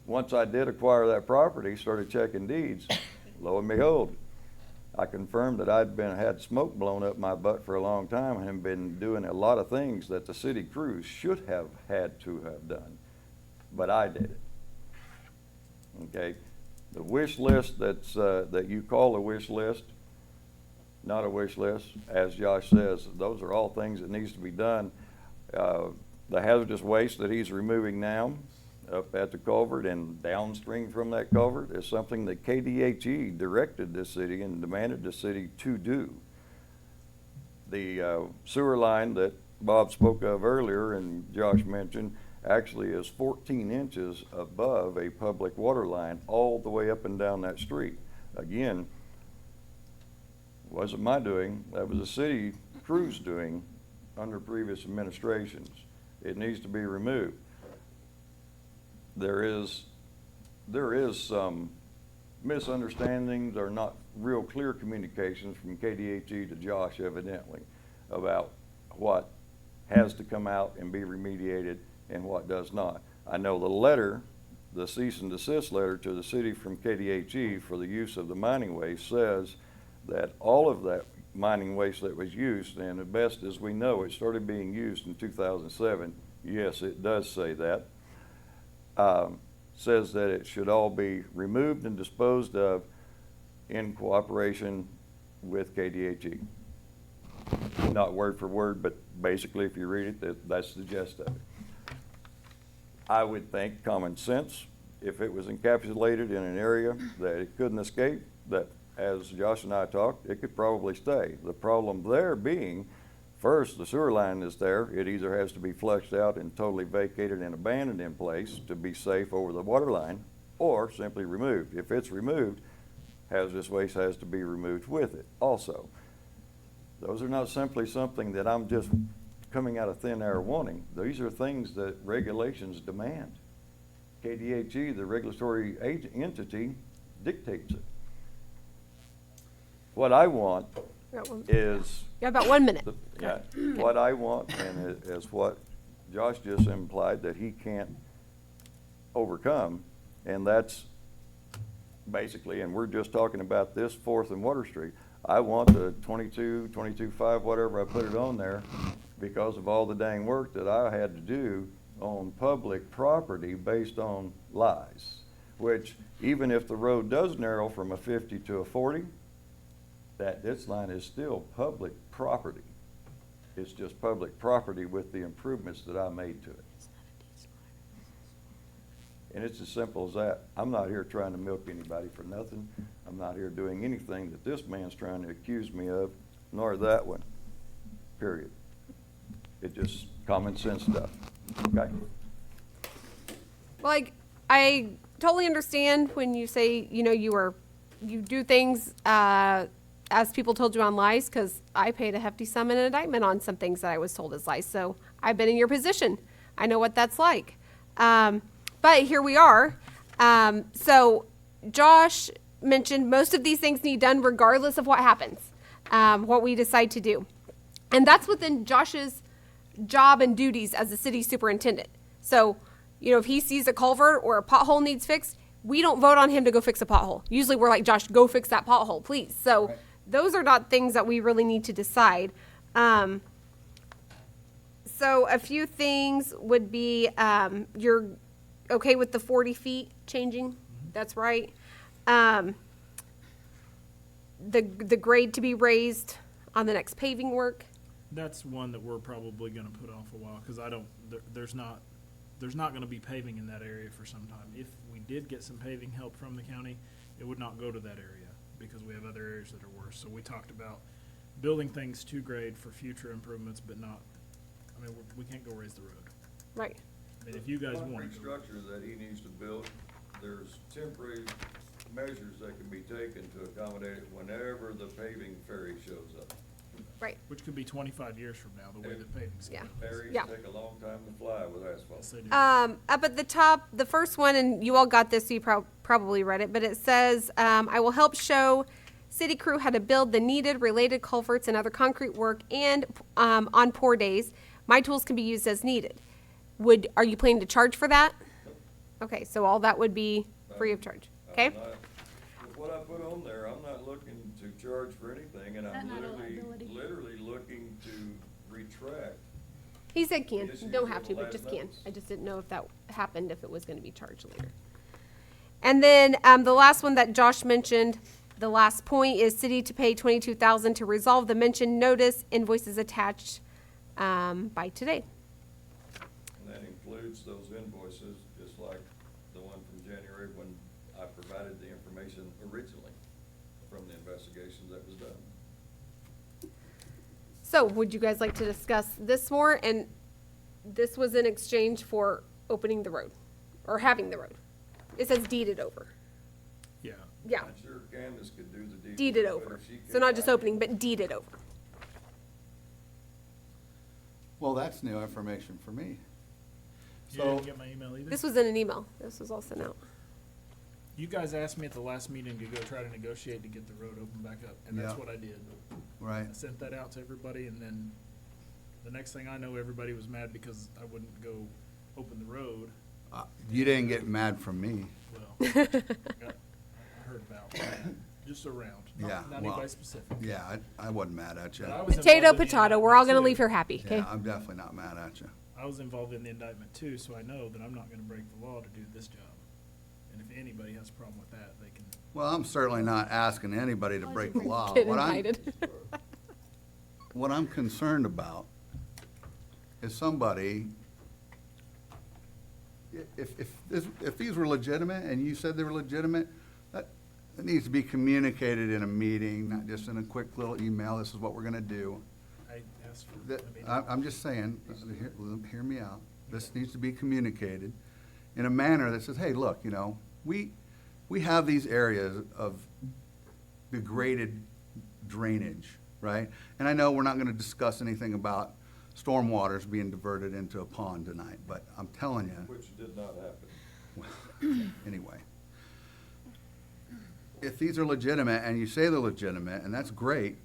Once I did acquire that property, started checking deeds, lo and behold, I confirmed that I'd had smoke blown up my butt for a long time and been doing a lot of things that the city crews should have had to have done, but I did it. Okay, the wish list that you call a wish list, not a wish list, as Josh says, those are all things that needs to be done. The hazardous waste that he's removing now up at the culvert and downstream from that culvert is something that KDHE directed the city and demanded the city to do. The sewer line that Bob spoke of earlier and Josh mentioned actually is 14 inches above a public water line all the way up and down that street. Again, wasn't my doing, that was a city crew's doing under previous administrations. It needs to be removed. There is some misunderstandings or not real clear communications from KDHE to Josh evidently about what has to come out and be remediated and what does not. I know the letter, the cease and desist letter to the city from KDHE for the use of the mining waste says that all of that mining waste that was used, and the best as we know, it started being used in 2007. Yes, it does say that. Says that it should all be removed and disposed of in cooperation with KDHE. Not word for word, but basically if you read it, that's the gist of it. I would think common sense, if it was encapsulated in an area that it couldn't escape, that as Josh and I talked, it could probably stay. The problem there being, first, the sewer line is there. It either has to be flushed out and totally vacated and abandoned in place to be safe over the water line, or simply removed. If it's removed, hazardous waste has to be removed with it also. Those are not simply something that I'm just coming out of thin air wanting. These are things that regulations demand. KDHE, the regulatory entity, dictates it. What I want is... You have about 1 minute. Yeah, what I want, and it is what Josh just implied, that he can't overcome, and that's basically, and we're just talking about this 4th and Water Street. I want the 22.5, whatever I put it on there, because of all the dang work that I had to do on public property based on lies, which even if the road does narrow from a 50 to a 40, that ditch line is still public property. It's just public property with the improvements that I made to it. And it's as simple as that. I'm not here trying to milk anybody for nothing. I'm not here doing anything that this man's trying to accuse me of, nor that one, period. It's just common sense stuff, okay? Like, I totally understand when you say, you know, you do things, as people told you on lies, because I paid a hefty sum in an indictment on some things that I was told as lies. So I've been in your position. I know what that's like. But here we are. So Josh mentioned most of these things need done regardless of what happens, what we decide to do. And that's within Josh's job and duties as the city superintendent. So, you know, if he sees a culvert or a pothole needs fixed, we don't vote on him to go fix a pothole. Usually we're like, Josh, go fix that pothole, please. So right. Those are not things that we really need to decide. So a few things would be, you're okay with the 40 feet changing? That's right. The grade to be raised on the next paving work. That's one that we're probably gonna put off a while, cause I don't, there's not gonna be paving in that area for some time. If we did get some paving help from the county, it would not go to that area, because we have other areas that are worse. So we talked about building things to grade for future improvements, but not, I mean, we can't go raise the road. Right. I mean, if you guys want Concrete to. structure that he needs to build, there's temporary measures that can be taken to accommodate it whenever the paving ferry shows up. Right. Which could be 25 years from now, the way that paving's Yeah. going. Ferries Yeah. take a long time to fly with asphalt. Yes, they do. Up at the top, the first one, and you all got this, so you probably read it, but it says, I will help show city crew how to build the needed related culverts and other concrete work, and on poor days, my tools can be used as needed. Are you planning to charge for that? Okay, so all that would be free of charge, okay? I'm not- With what I put on there, I'm not looking to charge for anything, and I'm Is that not a liability? literally looking to retract. He said can, Yes, you you don't did have to, the but just last can. notice. I just didn't know if that happened, if it was gonna be charged later. And then, the last one that Josh mentioned, the last point is city to pay $22,000 to resolve the mentioned notice, invoices attached, by today. And that includes those invoices, just like the one from January when I provided the information originally from the investigation that was done. So, would you guys like to discuss this more? And this was in exchange for opening the road, or having the road. It says deeded over. Yeah. Yeah, I'm sure Candace could do the deed. deeded but over. if she So not can't, just I opening, can. but deeded over. Well, that's new information for me. You So, didn't get my email either? This was in an email. This was all sent out. You guys asked me at the last meeting to go try to negotiate to get the road open back up, and that's Yeah. what I did. right, I sent that out to everybody, and then the next thing I know, everybody was mad because I wouldn't go open the road. you didn't get mad from me. Well, I heard about that. Just around, Yeah, not well, anybody specific. Yeah, I wasn't mad at you. But I was Potato, involved in the potato. We're all gonna indictment leave too. here happy, okay? Yeah, I'm definitely not mad at you. I was involved in the indictment too, so I know that I'm not gonna break the law to do this job. And if anybody has a problem with that, they can. Well, I'm certainly not asking anybody to break the law. Get What I'm- indicted. What I'm concerned about is somebody, if these were legitimate and you said they were legitimate, that needs to be communicated in a meeting, not just in a quick little email, this is what we're gonna do. I asked for, That, I mean, I'm just saying, hear me out, this needs to be communicated in a manner that says, hey, look, you know, we have these areas of degraded drainage, right? And I know we're not gonna discuss anything about stormwaters being diverted into a pond tonight, but I'm telling you, Which did not happen. anyway. If these are legitimate, and you say they're legitimate, and that's great,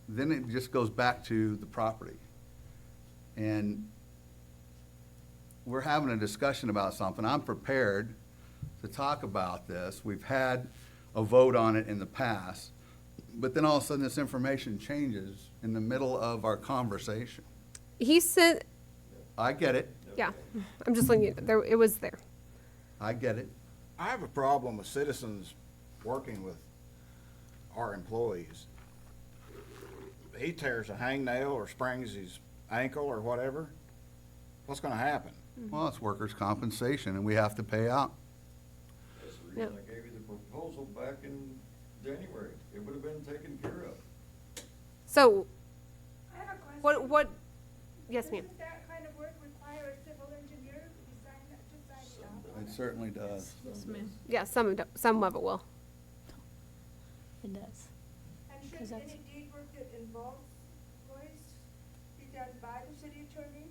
then it just goes back to the property. And we're having a discussion about something. I'm prepared to talk about this. We've had a vote on it in the past, but then all of a sudden this information changes in the middle of our conversation. He sent, I get it, yeah, I'm just looking, there, it was there. I get it. I have a problem with citizens working with our employees. He tears a hangnail or sprains his ankle or whatever, what's gonna happen? Well, it's workers' compensation, and we have to pay out. That's the reason I gave you the proposal back in January. It would have been taken care of. So, I have a question. what, yes, ma'am. Doesn't that kind of work require a civil engineer to sign it off? It certainly does. Yes, ma'am. Yeah, some of it will. It does. And 'Cause should that's- any deed work that involves employees be done by the city attorney?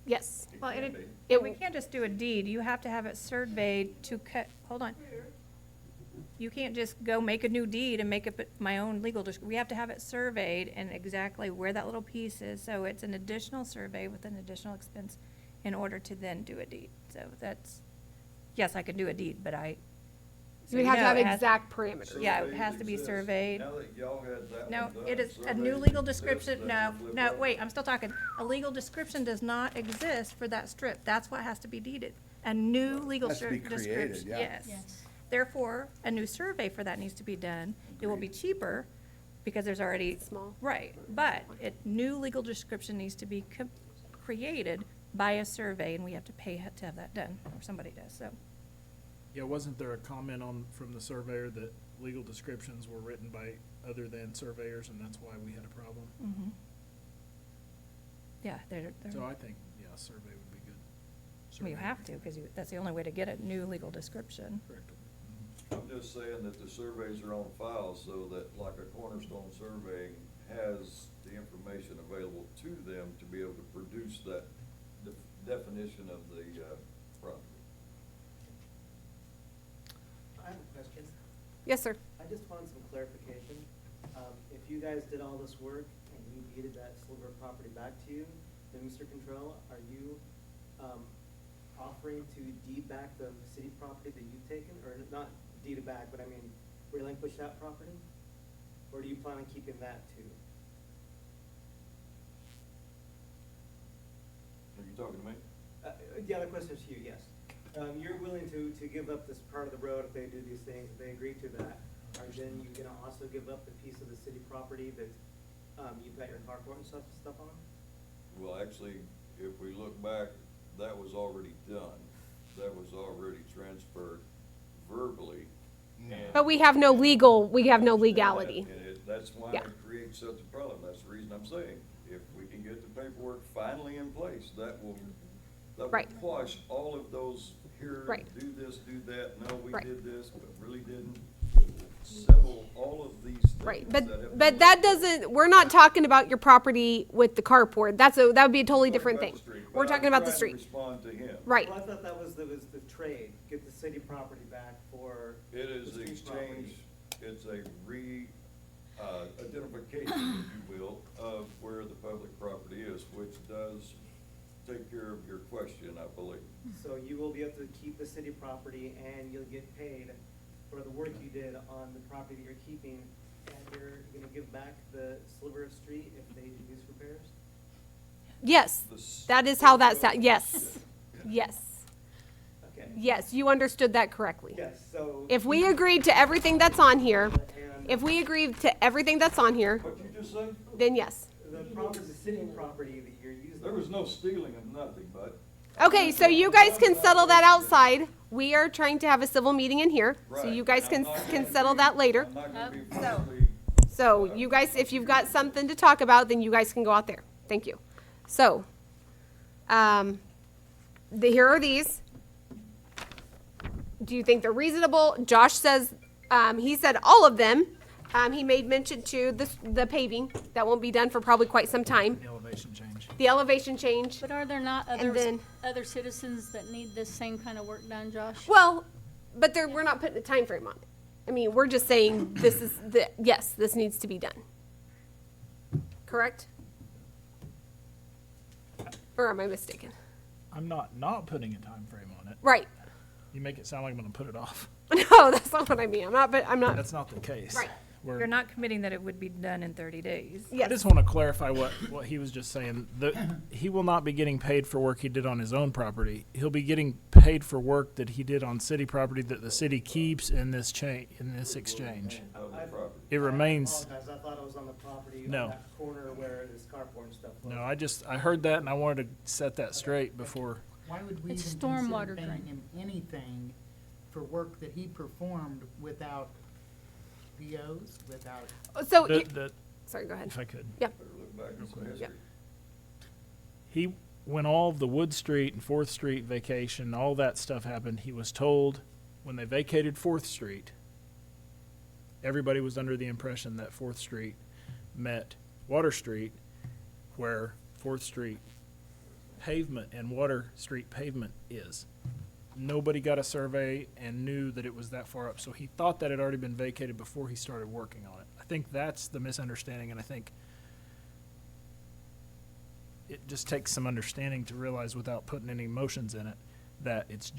Yes. Well, can it, be. It- we can't just do a deed, you have to have it surveyed to cut, hold on. Clear. You can't just go make a new deed and make up my own legal, we have to have it surveyed and exactly where that little piece is, so it's an additional survey with an additional expense in order to then do a deed, so that's, yes, I could do a deed, but so You would have to know have it has- exact parameters. Yeah, it Surveys has to be exist. surveyed. Now that y'all had that No, one done, it is a new surveys legal exist description, that no, you flip no, over. wait, I'm still talking. A legal description does not exist for that strip, that's what has to be deeded. A new legal Has to be description, created, yeah. yes. Yes. Therefore, a new survey for that needs to be done. It will be cheaper because there's already. Small. Right, but new legal description needs to be created by a survey, and we have to pay to have that done, or somebody does, so. Yeah, wasn't there a comment from the surveyor that legal descriptions were written by other than surveyors, and that's why we had a problem? Yeah, they're, So I think, yeah, a survey would be good. well, you Survey. have to, because that's the only way to get a new legal description. Correct. I'm just saying that the surveys are on file so that like a Cornerstone Surveying has the information available to them to be able to produce that definition of the, property. I have a question. Yes, sir. I just want some clarification. If you guys did all this work and you deeded that sliver of property back to you, then Mr. Contrell, are you, offering to deed back the city property that you've taken, or not deed it back, but I mean relinquish that property? Or do you plan on keeping that too? Are you talking to me? The other question is to you, yes. You're willing to give up this part of the road if they do these things, if they agree to that. Are then you gonna also give up the piece of the city property that, you've got your carport and stuff on? Well, actually, if we look back, that was already done. That was already transferred verbally. and- But we have no legality. And that's why Yeah. it creates such a problem. That's the reason I'm saying, if we can get the paperwork finally in place, that will Right. quash all of those here, Right. do this, do that, no, we Right. did this, but really didn't. Settle all of these things. Right, that have but been that left. doesn't, we're not talking about your property with the carport. That would be a totally Talking different about thing. the street, We're but talking I'm about the trying to street. Respond to him. Right. Well, I thought that was the trade, get the city property back for It is the the street property. exchange, it's a identification, if you will, of where the public property is, which does take care of your question, I believe. So you will be able to keep the city property and you'll get paid for the work you did on the property that you're keeping, and you're gonna give back the sliver of street if they do these repairs? Yes, The that is how that sounds. Yes, yes, Okay. yes, you understood that correctly. Yes, so. If we agreed to everything that's on here, And if we agreed to everything that's on here, What'd you just say? then yes. the problem is the city property that you're using. There was no stealing of nothing, bud. Okay, so you guys can settle that outside. We are trying to have a civil meeting in here, so Right. you guys I'm can, not can gonna settle be- that later. I'm not gonna be forcibly. So you guys, if you've got something to talk about, then you guys can go out there. Thank you. So, here are these. Do you think they're reasonable? Josh says, he said all of them. He made mention to the paving. That won't be done for probably quite some time. The elevation change. The elevation change. But are there not And then- other citizens that need this same kind of work done, Josh? Well, but we're not putting a time frame on it. I mean, we're just saying yes, this needs to be done. Correct? Or am I mistaken? I'm not putting a time frame on it. Right. You make it sound like I'm gonna put it off. No, that's not what I mean. I'm not. That's not the case. Right. We're- You're not committing that it would be done in 30 days. I Yes. just want to clarify what he was just saying. He will not be getting paid for work he did on his own property. He'll be getting paid for work that he did on city property that the city keeps in this exchange. Public property. It remains. I apologize, I thought it was on the property on No. that corner where this carport and stuff was. No, I heard that and I wanted to set that straight before. Why would we even It's consider stormwater paying drain. him anything for work that he performed without POs, without? So, sorry, go ahead. If I could. Yeah. Better look back at some history. When all of the Wood Street and 4th Street vacation, all that stuff happened, he was told when they vacated 4th Street, everybody was under the impression that 4th Street met Water Street, where 4th Street pavement and Water Street pavement is. Nobody got a survey and knew that it was that far up, so he thought that had already been vacated before he started working on it. I think that's the misunderstanding, and I think it just takes some understanding to realize without putting any emotions in it, that it's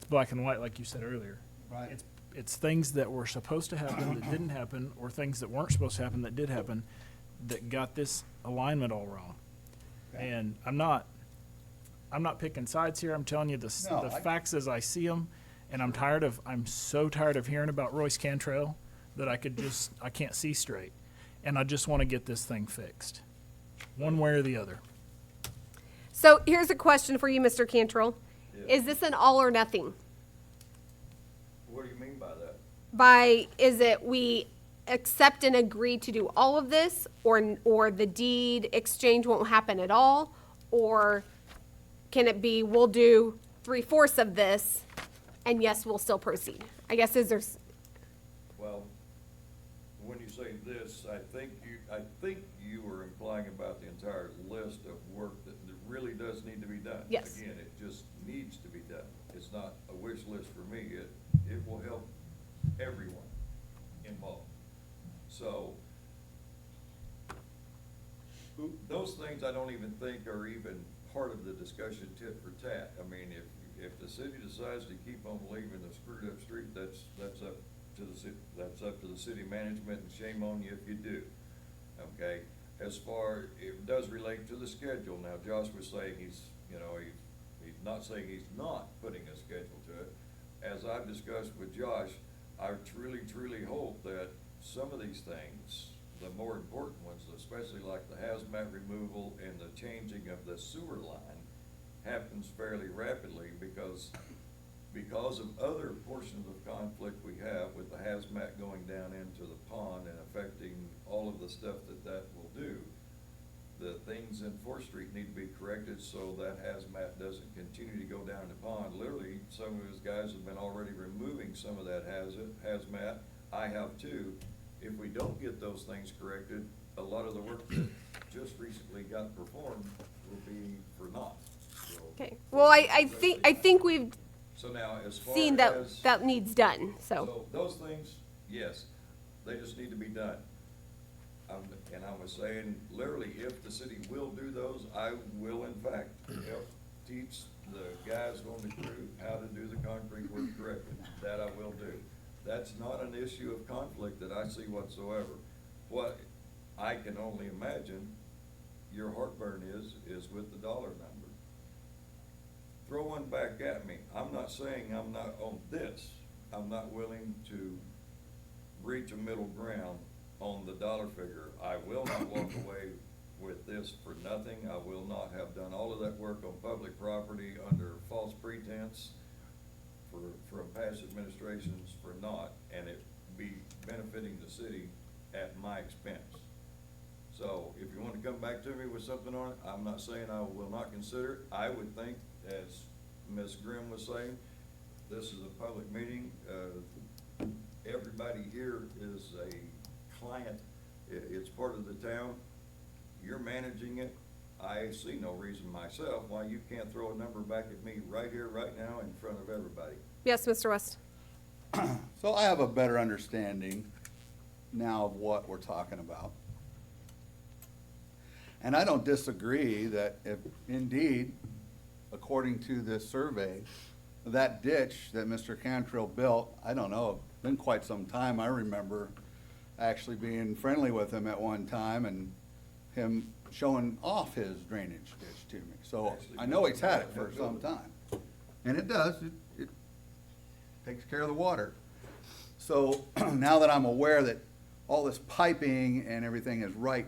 black and white, like you said earlier. Right. It's things that were supposed to happen that didn't happen, or things that weren't supposed to happen that did happen, that got this alignment all wrong. And I'm not I'm not picking sides here. I'm telling you No, the I- facts as I see them. And I'm so tired of hearing about Royce Cantrell that I can't see straight. And I just want to get this thing fixed, one way or the other. So here's a question for you, Mr. Cantrell. Yeah. Is this an all or nothing? What do you mean by that? Is it we accept and agree to do all of this, or the deed exchange won't happen at all? Or can it be, we'll do 3/4 of this, and yes, we'll still proceed? I guess Well, when you say this, I think you were implying about the entire list of work that really does need to be done. Yes. Again, it just needs to be done. It's not a wish list for me. It will help everyone involved. So, those things I don't even think are even part of the discussion tit for tat. I mean, if the city decides to keep on leaving the screwed up street, that's up to the city management, and shame on you if you do. Okay? As far, it does relate to the schedule. Now, Josh was saying he's not saying he's not putting a schedule to it. As I've discussed with Josh, I truly, truly hope that some of these things, the more important ones, especially like the hazmat removal and the changing of the sewer line, happens fairly rapidly because of other portions of conflict we have with the hazmat going down into the pond and affecting all of the stuff that will do. The things in 4th Street need to be corrected so that hazmat doesn't continue to go down the pond. Literally, some of his guys have been already removing some of that hazmat. I have too. If we don't get those things corrected, a lot of the work that just recently got performed will be for naught. So- okay. Well, I think we've So now, as far seen as. that needs done, so. So those things, yes, they just need to be done. And I was saying, literally, if the city will do those, I will in fact help teach the guys on the crew how to do the concrete work correctly. That I will do. That's not an issue of conflict that I see whatsoever. What I can only imagine your heartburn is with the dollar number. Throw one back at me. I'm not saying I'm not on this. I'm not willing to reach a middle ground on the dollar figure. I will not walk away with this for nothing. I will not have done all of that work on public property under false pretense from past administrations for naught, and it be benefiting the city at my expense. So if you want to come back to me with something on it, I'm not saying I will not consider it. I would think, as Ms. Grimm was saying, this is a public meeting. Everybody here is a client. It's part of the town. You're managing it. I see no reason myself why you can't throw a number back at me right here, right now, in front of everybody. Yes, Mr. West. So I have a better understanding now of what we're talking about. And I don't disagree that if indeed, according to this survey, that ditch that Mr. Cantrell built, I don't know, been quite some time. I remember actually being friendly with him at one time and him showing off his drainage ditch to me. So I know he's had it for some time. And it does, it takes care of the water. So now that I'm aware that all this piping and everything is right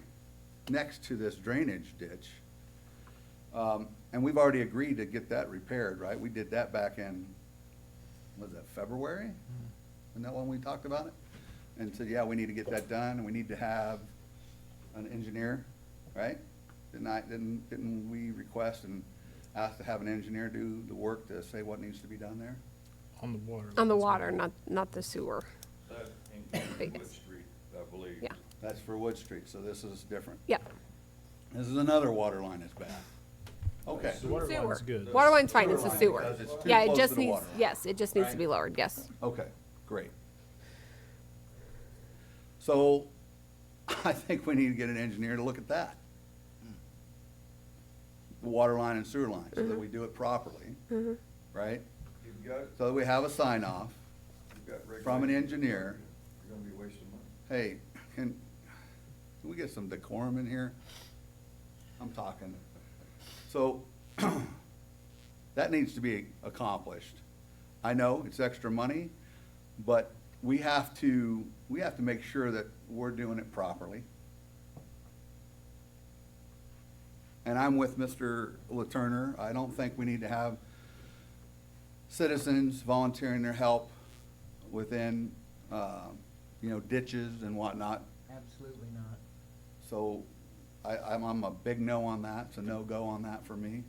next to this drainage ditch, and we've already agreed to get that repaired, right? We did that back in, was that February? Isn't that when we talked about it? And said, yeah, we need to get that done, and we need to have an engineer, right? Didn't we request and ask to have an engineer do the work to say what needs to be done there? On the water. On the water, not the sewer. That includes Wood Street, I believe. Yeah. That's for Wood Street, so this is different. Yeah. This is another water line that's bad. Okay. The water Sewer. line's good. Water line's fine, it's Sewer the line, sewer. because it's too Yeah, it close just to the needs, water line. yes, it just needs to Right. be lowered, yes. Okay, great. So I think we need to get an engineer to look at that. The water line and sewer line, so that we do it properly, right? You've got, So that we have a sign off you've got from an regulations. engineer. You're gonna be wasting money. Hey, can we get some decorum in here? I'm talking. So That needs to be accomplished. I know it's extra money, but we have to make sure that we're doing it properly. And I'm with Mr. Laturner. I don't think we need to have citizens volunteering their help within, ditches and whatnot. Absolutely not. So I'm a big no on that. It's a no-go on that for me.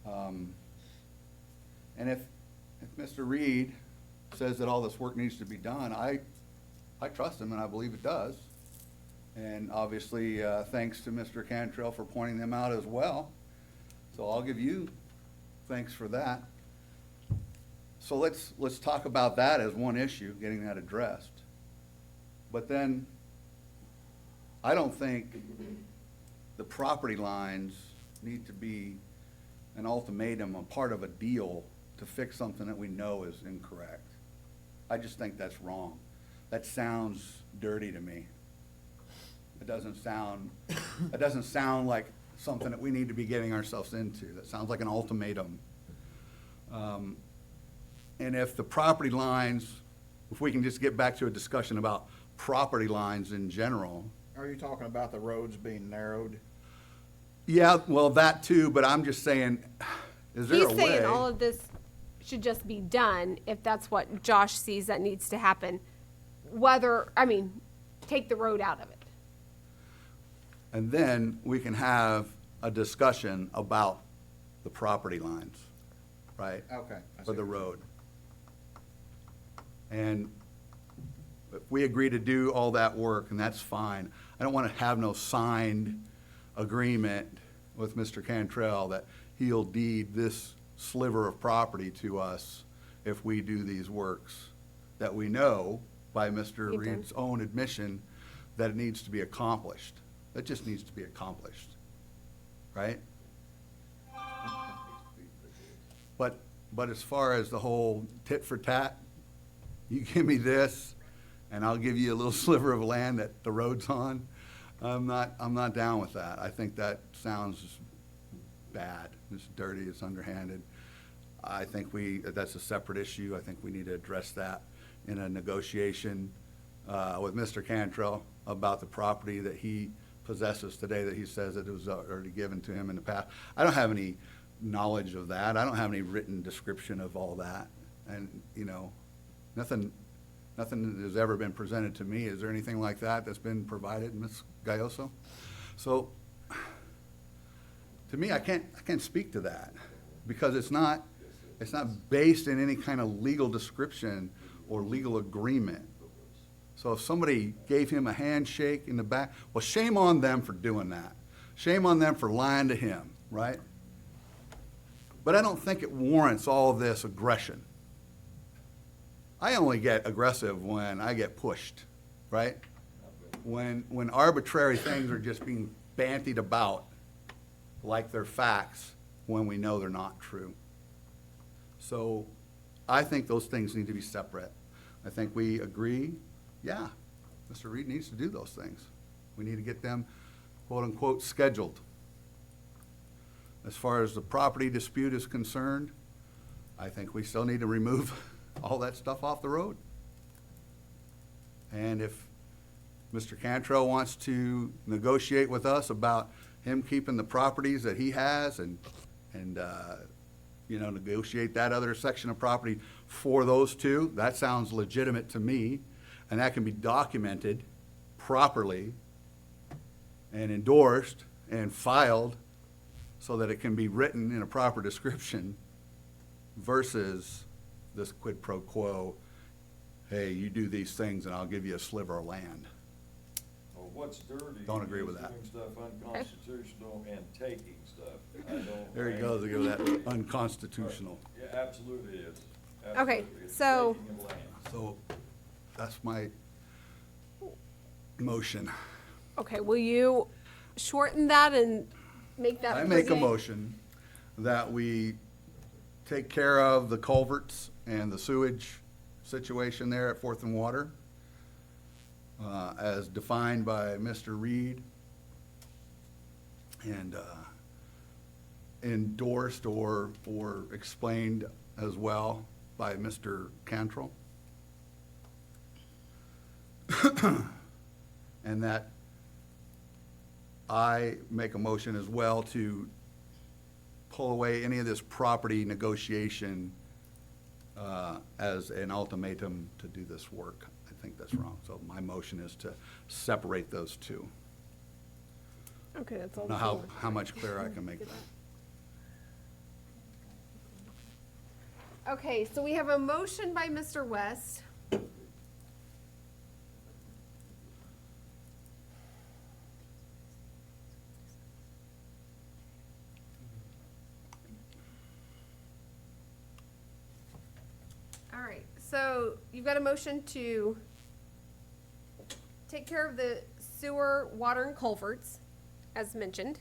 And if Mr. Reed says that all this work needs to be done, I trust him and I believe it does. And obviously, thanks to Mr. Cantrell for pointing them out as well. So I'll give you thanks for that. So let's talk about that as one issue, getting that addressed. But then, I don't think the property lines need to be an ultimatum, a part of a deal to fix something that we know is incorrect. I just think that's wrong. That sounds dirty to me. It doesn't sound like something that we need to be getting ourselves into. That sounds like an ultimatum. And if the property lines, if we can just get back to a discussion about property lines in general. Are you talking about the roads being narrowed? Yeah, well, that too, but I'm just saying, is there a He's way? saying all of this should just be done if that's what Josh sees that needs to happen. Take the road out of it. And then we can have a discussion about the property lines, right? Okay. I For see the what you're road. And if we agree to do all that work, and that's fine, I don't want to have no signed agreement with Mr. Cantrell that he'll deed this sliver of property to us if we do these works that we know by Mr. He did. Reed's own admission that it needs to be accomplished. That just needs to be accomplished, right? But as far as the whole tit for tat, you give me this, and I'll give you a little sliver of land that the road's on, I'm not down with that. I think that sounds bad. It's dirty, it's underhanded. I think that's a separate issue. I think we need to address that in a negotiation with Mr. Cantrell about the property that he possesses today, that he says that it was already given to him in the past. I don't have any knowledge of that. I don't have any written description of all that. And, nothing has ever been presented to me. Is there anything like that that's been provided, Ms. Gayoso? So, to me, I can't speak to that because it's not based in any kind of legal description or legal agreement. So if somebody gave him a handshake in the back, well, shame on them for doing that. Shame on them for lying to him, right? But I don't think it warrants all this aggression. I only get aggressive when I get pushed, right? When arbitrary things are just being bantied about like they're facts when we know they're not true. So I think those things need to be separate. I think we agree, yeah, Mr. Reed needs to do those things. We need to get them, quote unquote, scheduled. As far as the property dispute is concerned, I think we still need to remove all that stuff off the road. And if Mr. Cantrell wants to negotiate with us about him keeping the properties that he has and negotiate that other section of property for those two, that sounds legitimate to me. And that can be documented properly and endorsed and filed so that it can be written in a proper description versus this quid pro quo, hey, you do these things and I'll give you a sliver of land. Well, what's dirty? Don't agree with is that. Doing stuff unconstitutional and taking stuff. I don't. There he goes, again with that unconstitutional. Yeah, absolutely is. Okay, Absolutely. It's so- taking of land. So that's my motion. Okay, will you shorten that and make that? I make a pretty? motion that we take care of the culverts and the sewage situation there at Fourth and Water, as defined by Mr. Reed. And endorsed or explained as well by Mr. Cantrell. And that I make a motion as well to pull away any of this property negotiation as an ultimatum to do this work. I think that's wrong. So my motion is to separate those two. Okay, that's all. Now, how much clearer I can make that. Okay, so we have a motion by Mr. West. All right, so you've got a motion to take care of the sewer, water, and culverts, as mentioned.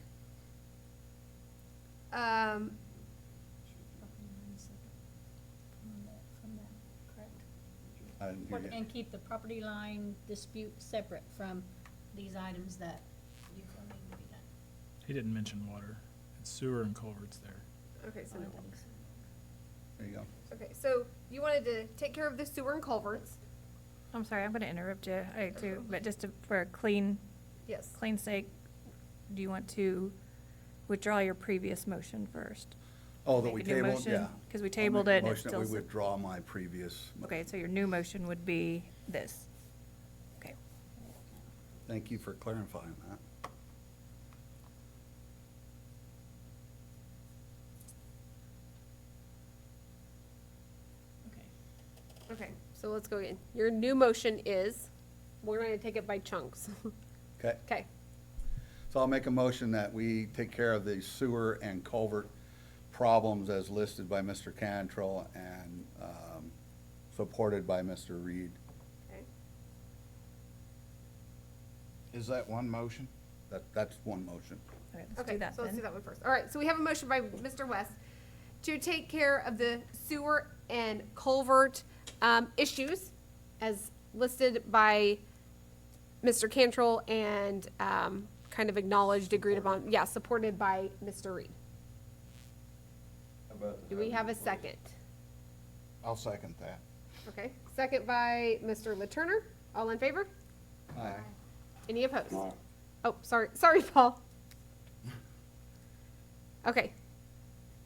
From that, correct? I didn't hear you. And keep the property line dispute separate from these items that you feel need to be done. He didn't mention water. It's sewer and culverts there. Okay, so, There you go. okay, so you wanted to take care of the sewer and culverts? I'm sorry, I'm gonna interrupt you, I do, but just for a clean Yes. sake, do you want to withdraw your previous motion first? Oh, that we Make a new tabled, motion? yeah. 'Cause we I'll tabled make a it and it motion that we still- withdraw my previous. Okay, so your new motion would be this. Okay. Thank you for clarifying that. Okay. Okay, so let's go again. Your new motion is, we're gonna take it by chunks. Okay? Okay, So I'll make a motion that we take care of the sewer and culvert problems as listed by Mr. Cantrell and supported by Mr. Reed. okay. Is that one motion? That's one motion. Okay, let's Okay, do that so let's do then. that one first. All right, so we have a motion by Mr. West to take care of the sewer and culvert issues as listed by Mr. Cantrell and kind of acknowledged, agreed upon, yeah, supported by Mr. Reed. How about the Do we have a highway second? I'll second that. Okay, second by Mr. Latourner. All in favor? Aye. Any opposed? Oh, sorry, Paul. Okay,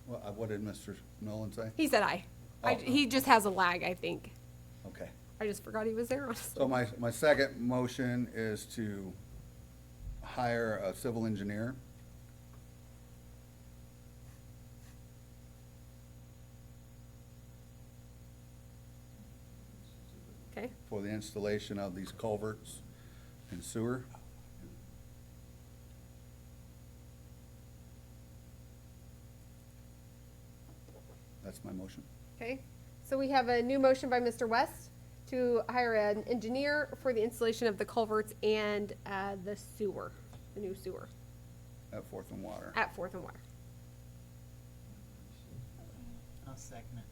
What did Mr. Nolan say? he said aye. Oh. He just has a lag, I think. Okay. I just forgot he was there, honestly. So my second motion is to hire a civil engineer. Okay, For the installation of these culverts and sewer. That's my motion. okay. So we have a new motion by Mr. West to hire an engineer for the installation of the culverts and the sewer, the new sewer At Fourth and Water. at Fourth and Water. I'll second it.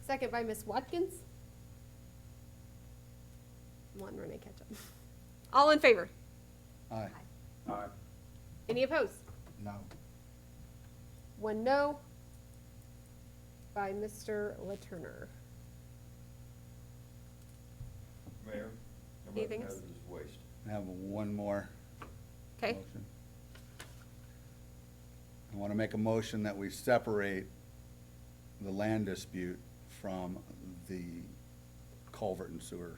Second by Ms. Watkins. Come on, Renee, catch up. All in favor? Aye. Aye. Any opposed? No. One no by Mr. Latourner. Mayor, how about Anything else? hazardous waste? I have one more Okay, motion. I want to make a motion that we separate the land dispute from the culvert and sewer.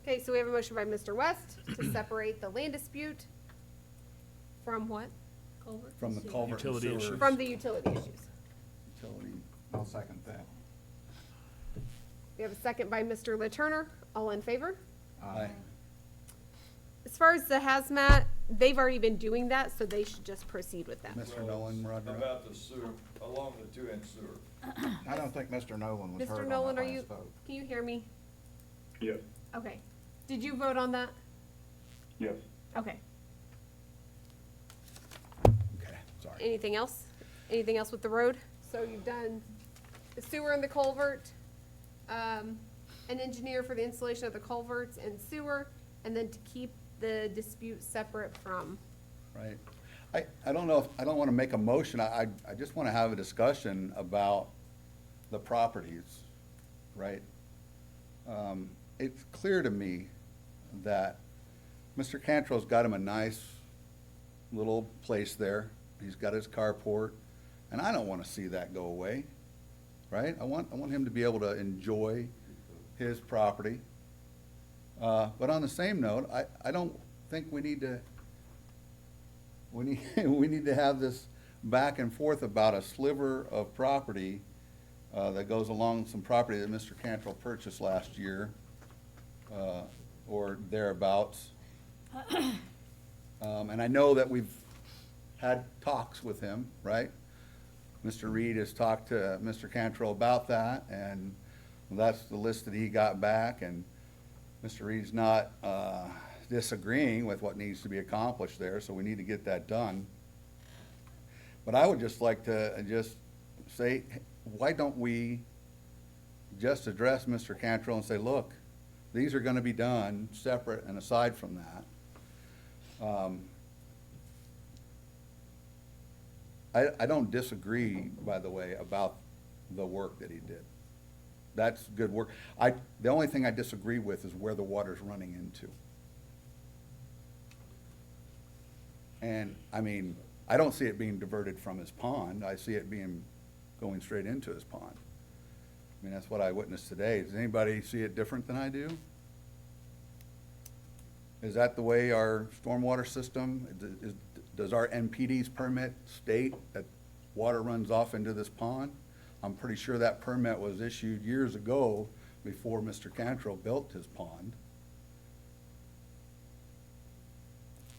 okay, so we have a motion by Mr. West to separate the land dispute from what? Culvert. From the sewer. culvert and Utility sewer. issues. From the utility issues. Utility. I'll second that. We have a second by Mr. Latourner. All in favor? Aye. As far as the hazmat, they've already been doing that, so they should just proceed with that. Mr. Nolan, How Roger. about the sewer, along the 2-inch sewer? I don't think Mr. Nolan was Mr. heard Nolan, on are that you, last vote. can you hear me? Yes, Okay. Did you vote on that? yes. Okay. Okay, sorry. Anything else? Anything else with the road? So you've done the sewer and the culvert. an engineer for the installation of the culverts and sewer, and then to keep the dispute separate from. Right. I don't know if, I don't want to make a motion. I just want to have a discussion about the properties, right? It's clear to me that Mr. Cantrell's got him a nice little place there. He's got his carport, and I don't want to see that go away, right? I want him to be able to enjoy his property. But on the same note, I don't think we need to, we need to have this back and forth about a sliver of property that goes along some property that Mr. Cantrell purchased last year, or thereabouts. And I know that we've had talks with him, right? Mr. Reed has talked to Mr. Cantrell about that, and that's the list that he got back, and Mr. Reed's not disagreeing with what needs to be accomplished there, so we need to get that done. But I would just like to just say, why don't we just address Mr. Cantrell and say, look, these are gonna be done separate and aside from that. I don't disagree, by the way, about the work that he did. That's good work. The only thing I disagree with is where the water's running into. And, I mean, I don't see it being diverted from his pond. I see it going straight into his pond. I mean, that's what I witnessed today. Does anybody see it different than I do? Is that the way our stormwater system, does our NPD's permit state that water runs off into this pond? I'm pretty sure that permit was issued years ago before Mr. Cantrell built his pond.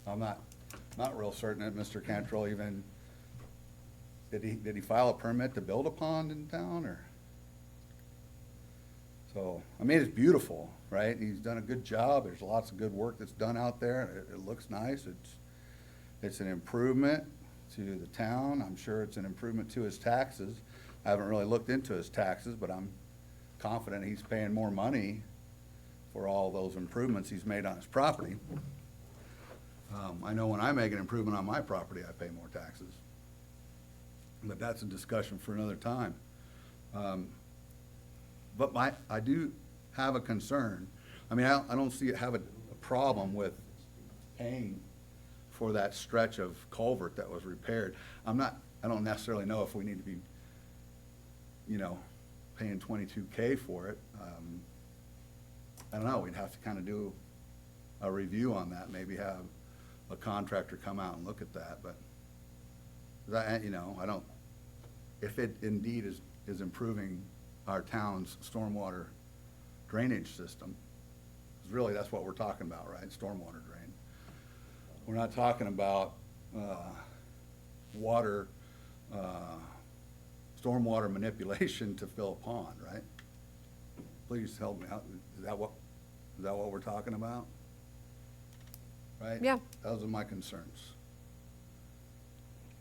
I'm not real certain that Mr. Cantrell even, did he file a permit to build a pond in town, or? So, I mean, it's beautiful, right? He's done a good job. There's lots of good work that's done out there. It looks nice. It's an improvement to the town. I'm sure it's an improvement to his taxes. I haven't really looked into his taxes, but I'm confident he's paying more money for all those improvements he's made on his property. I know when I make an improvement on my property, I pay more taxes. But that's a discussion for another time. But I do have a concern. I mean, I don't have a problem with paying for that stretch of culvert that was repaired. I don't necessarily know if we need to be, paying $22K for it. I don't know, we'd have to kind of do a review on that, maybe have a contractor come out and look at that, but if it indeed is improving our town's stormwater drainage system, 'cause really that's what we're talking about, right? Stormwater drain. We're not talking about stormwater manipulation to fill a pond, right? Please help me out. Is that what we're talking about? Right? Yeah. Those are my concerns.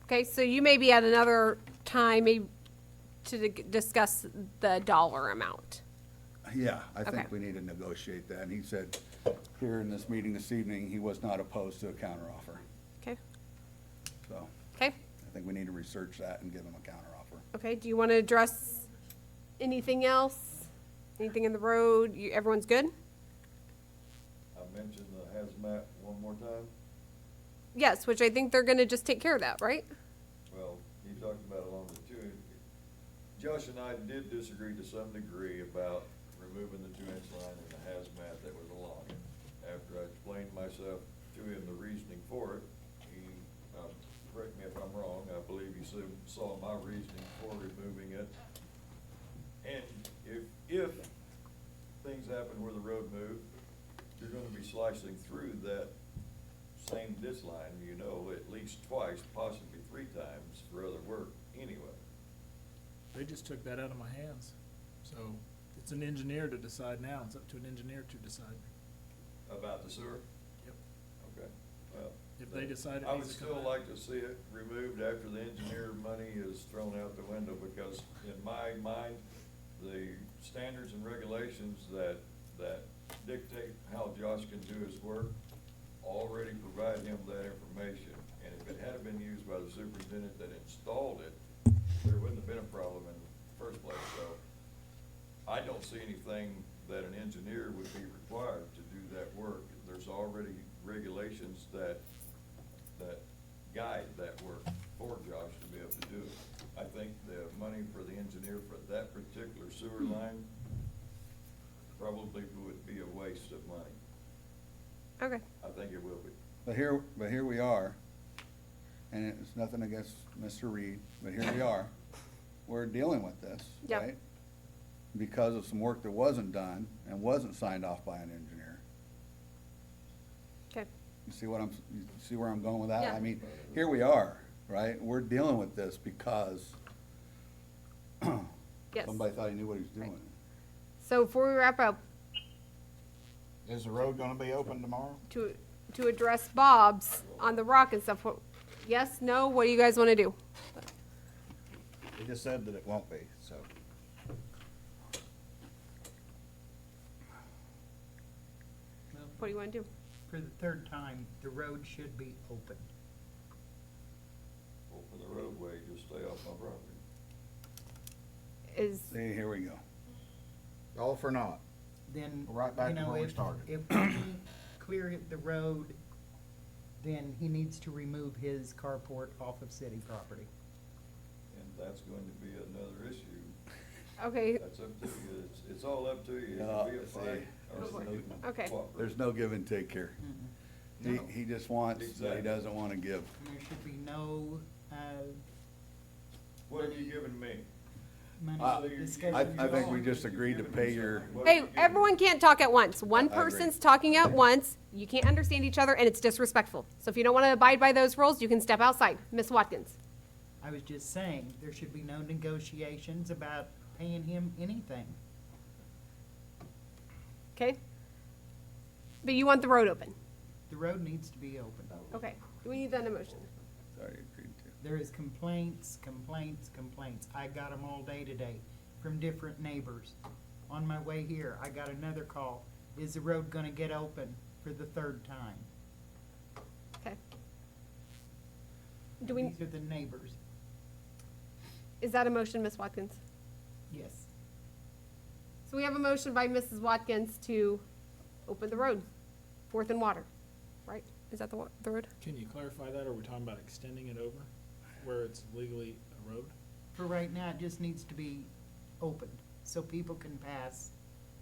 Okay, so you may be at another time maybe to discuss the dollar amount. Yeah, I Okay. think we need to negotiate that. And he said here in this meeting this evening, he was not opposed to a counteroffer. Okay, So okay, I think we need to research that and give him a counteroffer. okay. Do you want to address anything else? Anything in the road? Everyone's good? I mentioned the hazmat one more time. Yes, which I think they're gonna just take care of that, right? Well, you talked about along the two. Josh and I did disagree to some degree about removing the 2-inch line and the hazmat that was along it. After I explained myself to him the reasoning for it, he, correct me if I'm wrong, I believe he saw my reasoning for removing it. And if things happen where the road moved, you're gonna be slicing through that same ditch line, at least twice, possibly 3 times for other work anyway. They just took that out of my hands. So it's an engineer to decide now. It's up to an engineer to decide. About the sewer? Yep. Okay, well. If they decide it I would needs to come still out. like to see it removed after the engineer money is thrown out the window, because in my mind, the standards and regulations that dictate how Josh can do his work already provide him that information. And if it hadn't been used by the superintendent that installed it, there wouldn't have been a problem in the first place. So I don't see anything that an engineer would be required to do that work. There's already regulations that guide that work for Josh to be able to do it. I think the money for the engineer for that particular sewer line probably would be a waste of money. Okay. I think it will be. But here we are, and it's nothing against Mr. Reed, but here we are. We're dealing with this, Yep. right? Because of some work that wasn't done and wasn't signed off by an engineer. Okay. You see where I'm going with that? Yeah. I mean, here we are, right? We're dealing with this because Yes. somebody thought he knew what he was doing. So before we wrap up, Is the road gonna be open tomorrow? to address Bob's on the rock and stuff, yes, no, what do you guys want to do? He just said that it won't be, so. What do you want to do? For the third time, the road should be open. Open the roadway, just stay off my property. Is, See, here we go. All for naught. Then, Right back you to know, where we if, started. if we clear the road, then he needs to remove his carport off of city property. And that's going to be another issue. okay, That's up to you. It's all up to you. No, It can be a see, fight or there's you can Okay. cooperate. There's no give and take here. Mm-mm. He just wants, that he Exactly. doesn't wanna give. And there should be no, What have you given me? money you- discussion. I think we just agreed to pay your, What have hey, you given everyone me? can't talk at once. One I agree. person's talking at once, you can't understand each other, and it's disrespectful. So if you don't want to abide by those rules, you can step outside. Miss Watkins? I was just saying, there should be no negotiations about paying him anything. Okay? But you want the road open? The road needs to be open. Okay, do we need that in a motion? sorry, agreed to. There is complaints. I got them all day today from different neighbors. On my way here, I got another call. Is the road gonna get open for the third time? Okay. Do we, These are the neighbors. is that a motion, Miss Watkins? Yes. So we have a motion by Mrs. Watkins to open the road, Fourth and Water, right? Is that the road? Can you clarify that? Are we talking about extending it over where it's legally a road? For right now, it just needs to be opened so people can pass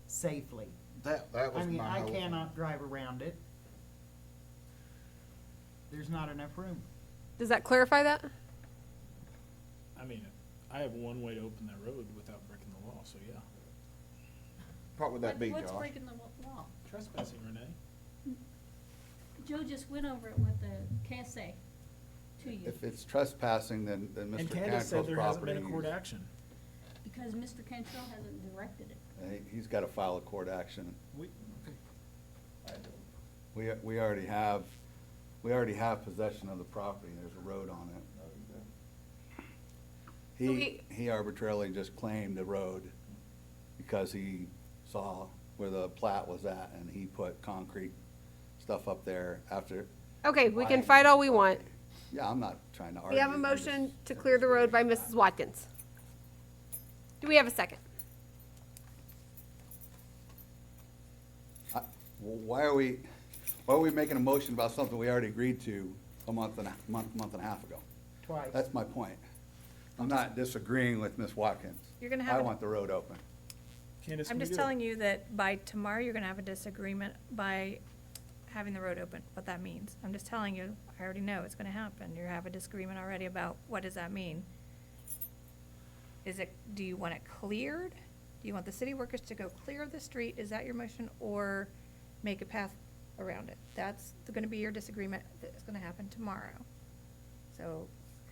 safely. That I was mean, my I whole thing. cannot drive around it. There's not enough room. Does that clarify that? I mean, I have one way to open that road without breaking the law, so yeah. What would that be, What's Josh? breaking the law? Trespassing, Renee. Joe just went over it with the Casse to you, If it's trespassing, then And Mr. Candace said Cantrell's there hasn't property, been a court action. because Mr. Cantrell hasn't directed it. he's gotta file a court action. We, I don't. We already have possession of the property, there's a road on it. So He arbitrarily just claimed the road because he saw where the plat was at, and he put concrete stuff up there after. Okay, we can buying fight all the we want. property. Yeah, I'm not trying to argue. We have a I'm motion just- to clear the road by Mrs. Watkins. Do we have a second? Why are we making a motion about something we already agreed to a month and a half ago? Twice. That's my point. I'm not disagreeing with Ms. Watkins. You're gonna have I a- want the road open. Candace, I'm can we just do telling you that by tomorrow, you're gonna have a disagreement by having the road open, what that means. I'm just telling you, I already know it's gonna happen. You have a disagreement already about what does that mean? Do you want it cleared? Do you want the city workers to go clear the street? Is that your motion? Or make a path around it? That's gonna be your disagreement that's gonna happen tomorrow. So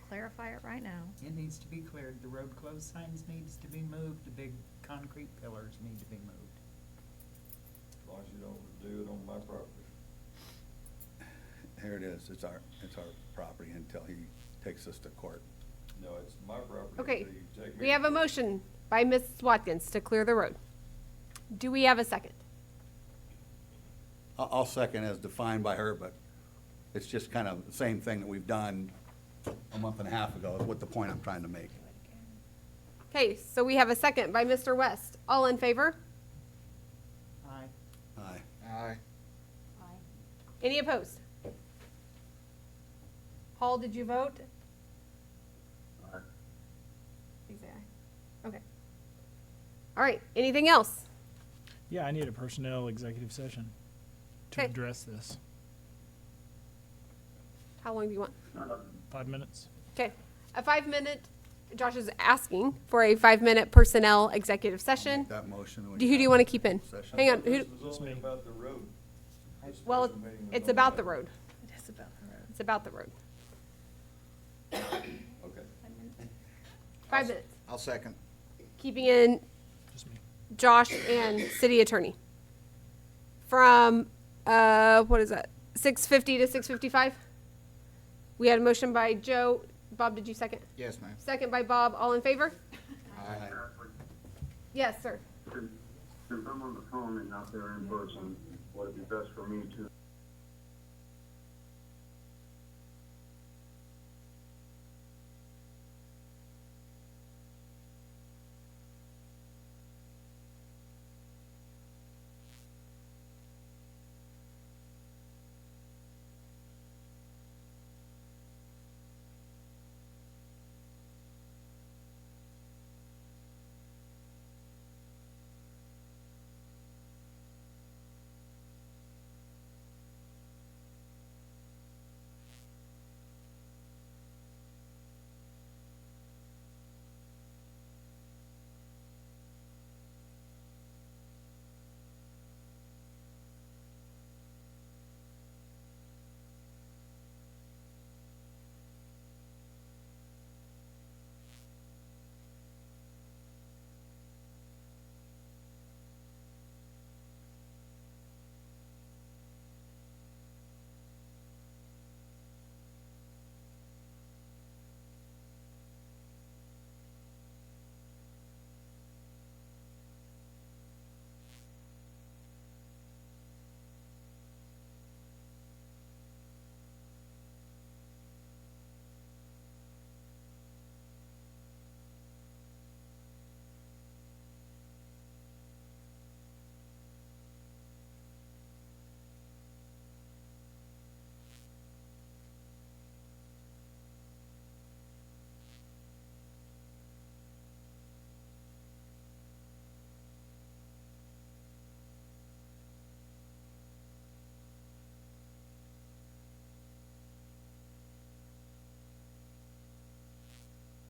clarify it right now. It needs to be cleared. The road closed signs needs to be moved. The big concrete pillars need to be moved. As long as you don't do it on my property. Here it is, it's our property until he takes us to court. No, it's my property. Okay, until you take we me have to a court. motion by Ms. Watkins to clear the road. Do we have a second? I'll second as defined by her, but it's just kind of the same thing that we've done a month and a half ago, is what the point I'm trying to make. Okay, so we have a second by Mr. West. All in favor? Aye. Aye. Aye. Any opposed? Paul, did you vote? Please say aye. Okay. All right, anything else? Yeah, I need a personnel executive session to Okay. address this. How long do you want? 5 minutes? Okay, a 5-minute, Josh is asking for a 5-minute personnel executive session. That motion. Who do you want to keep in? Session. Hang on, who, This was only about the road. This well, special meeting was it's only about the road. It is about the road. It's about the road. Okay. 5 minutes. I'll second. Keeping in Just me. Josh and city attorney. From, what is that, 6:50 to 6:55? We had a motion by Joe. Bob, did you second? Yes, ma'am. Second by Bob. All in favor? Aye. Yes, Yes, sir. Since I'm on the phone and not there in person, would it be best for me to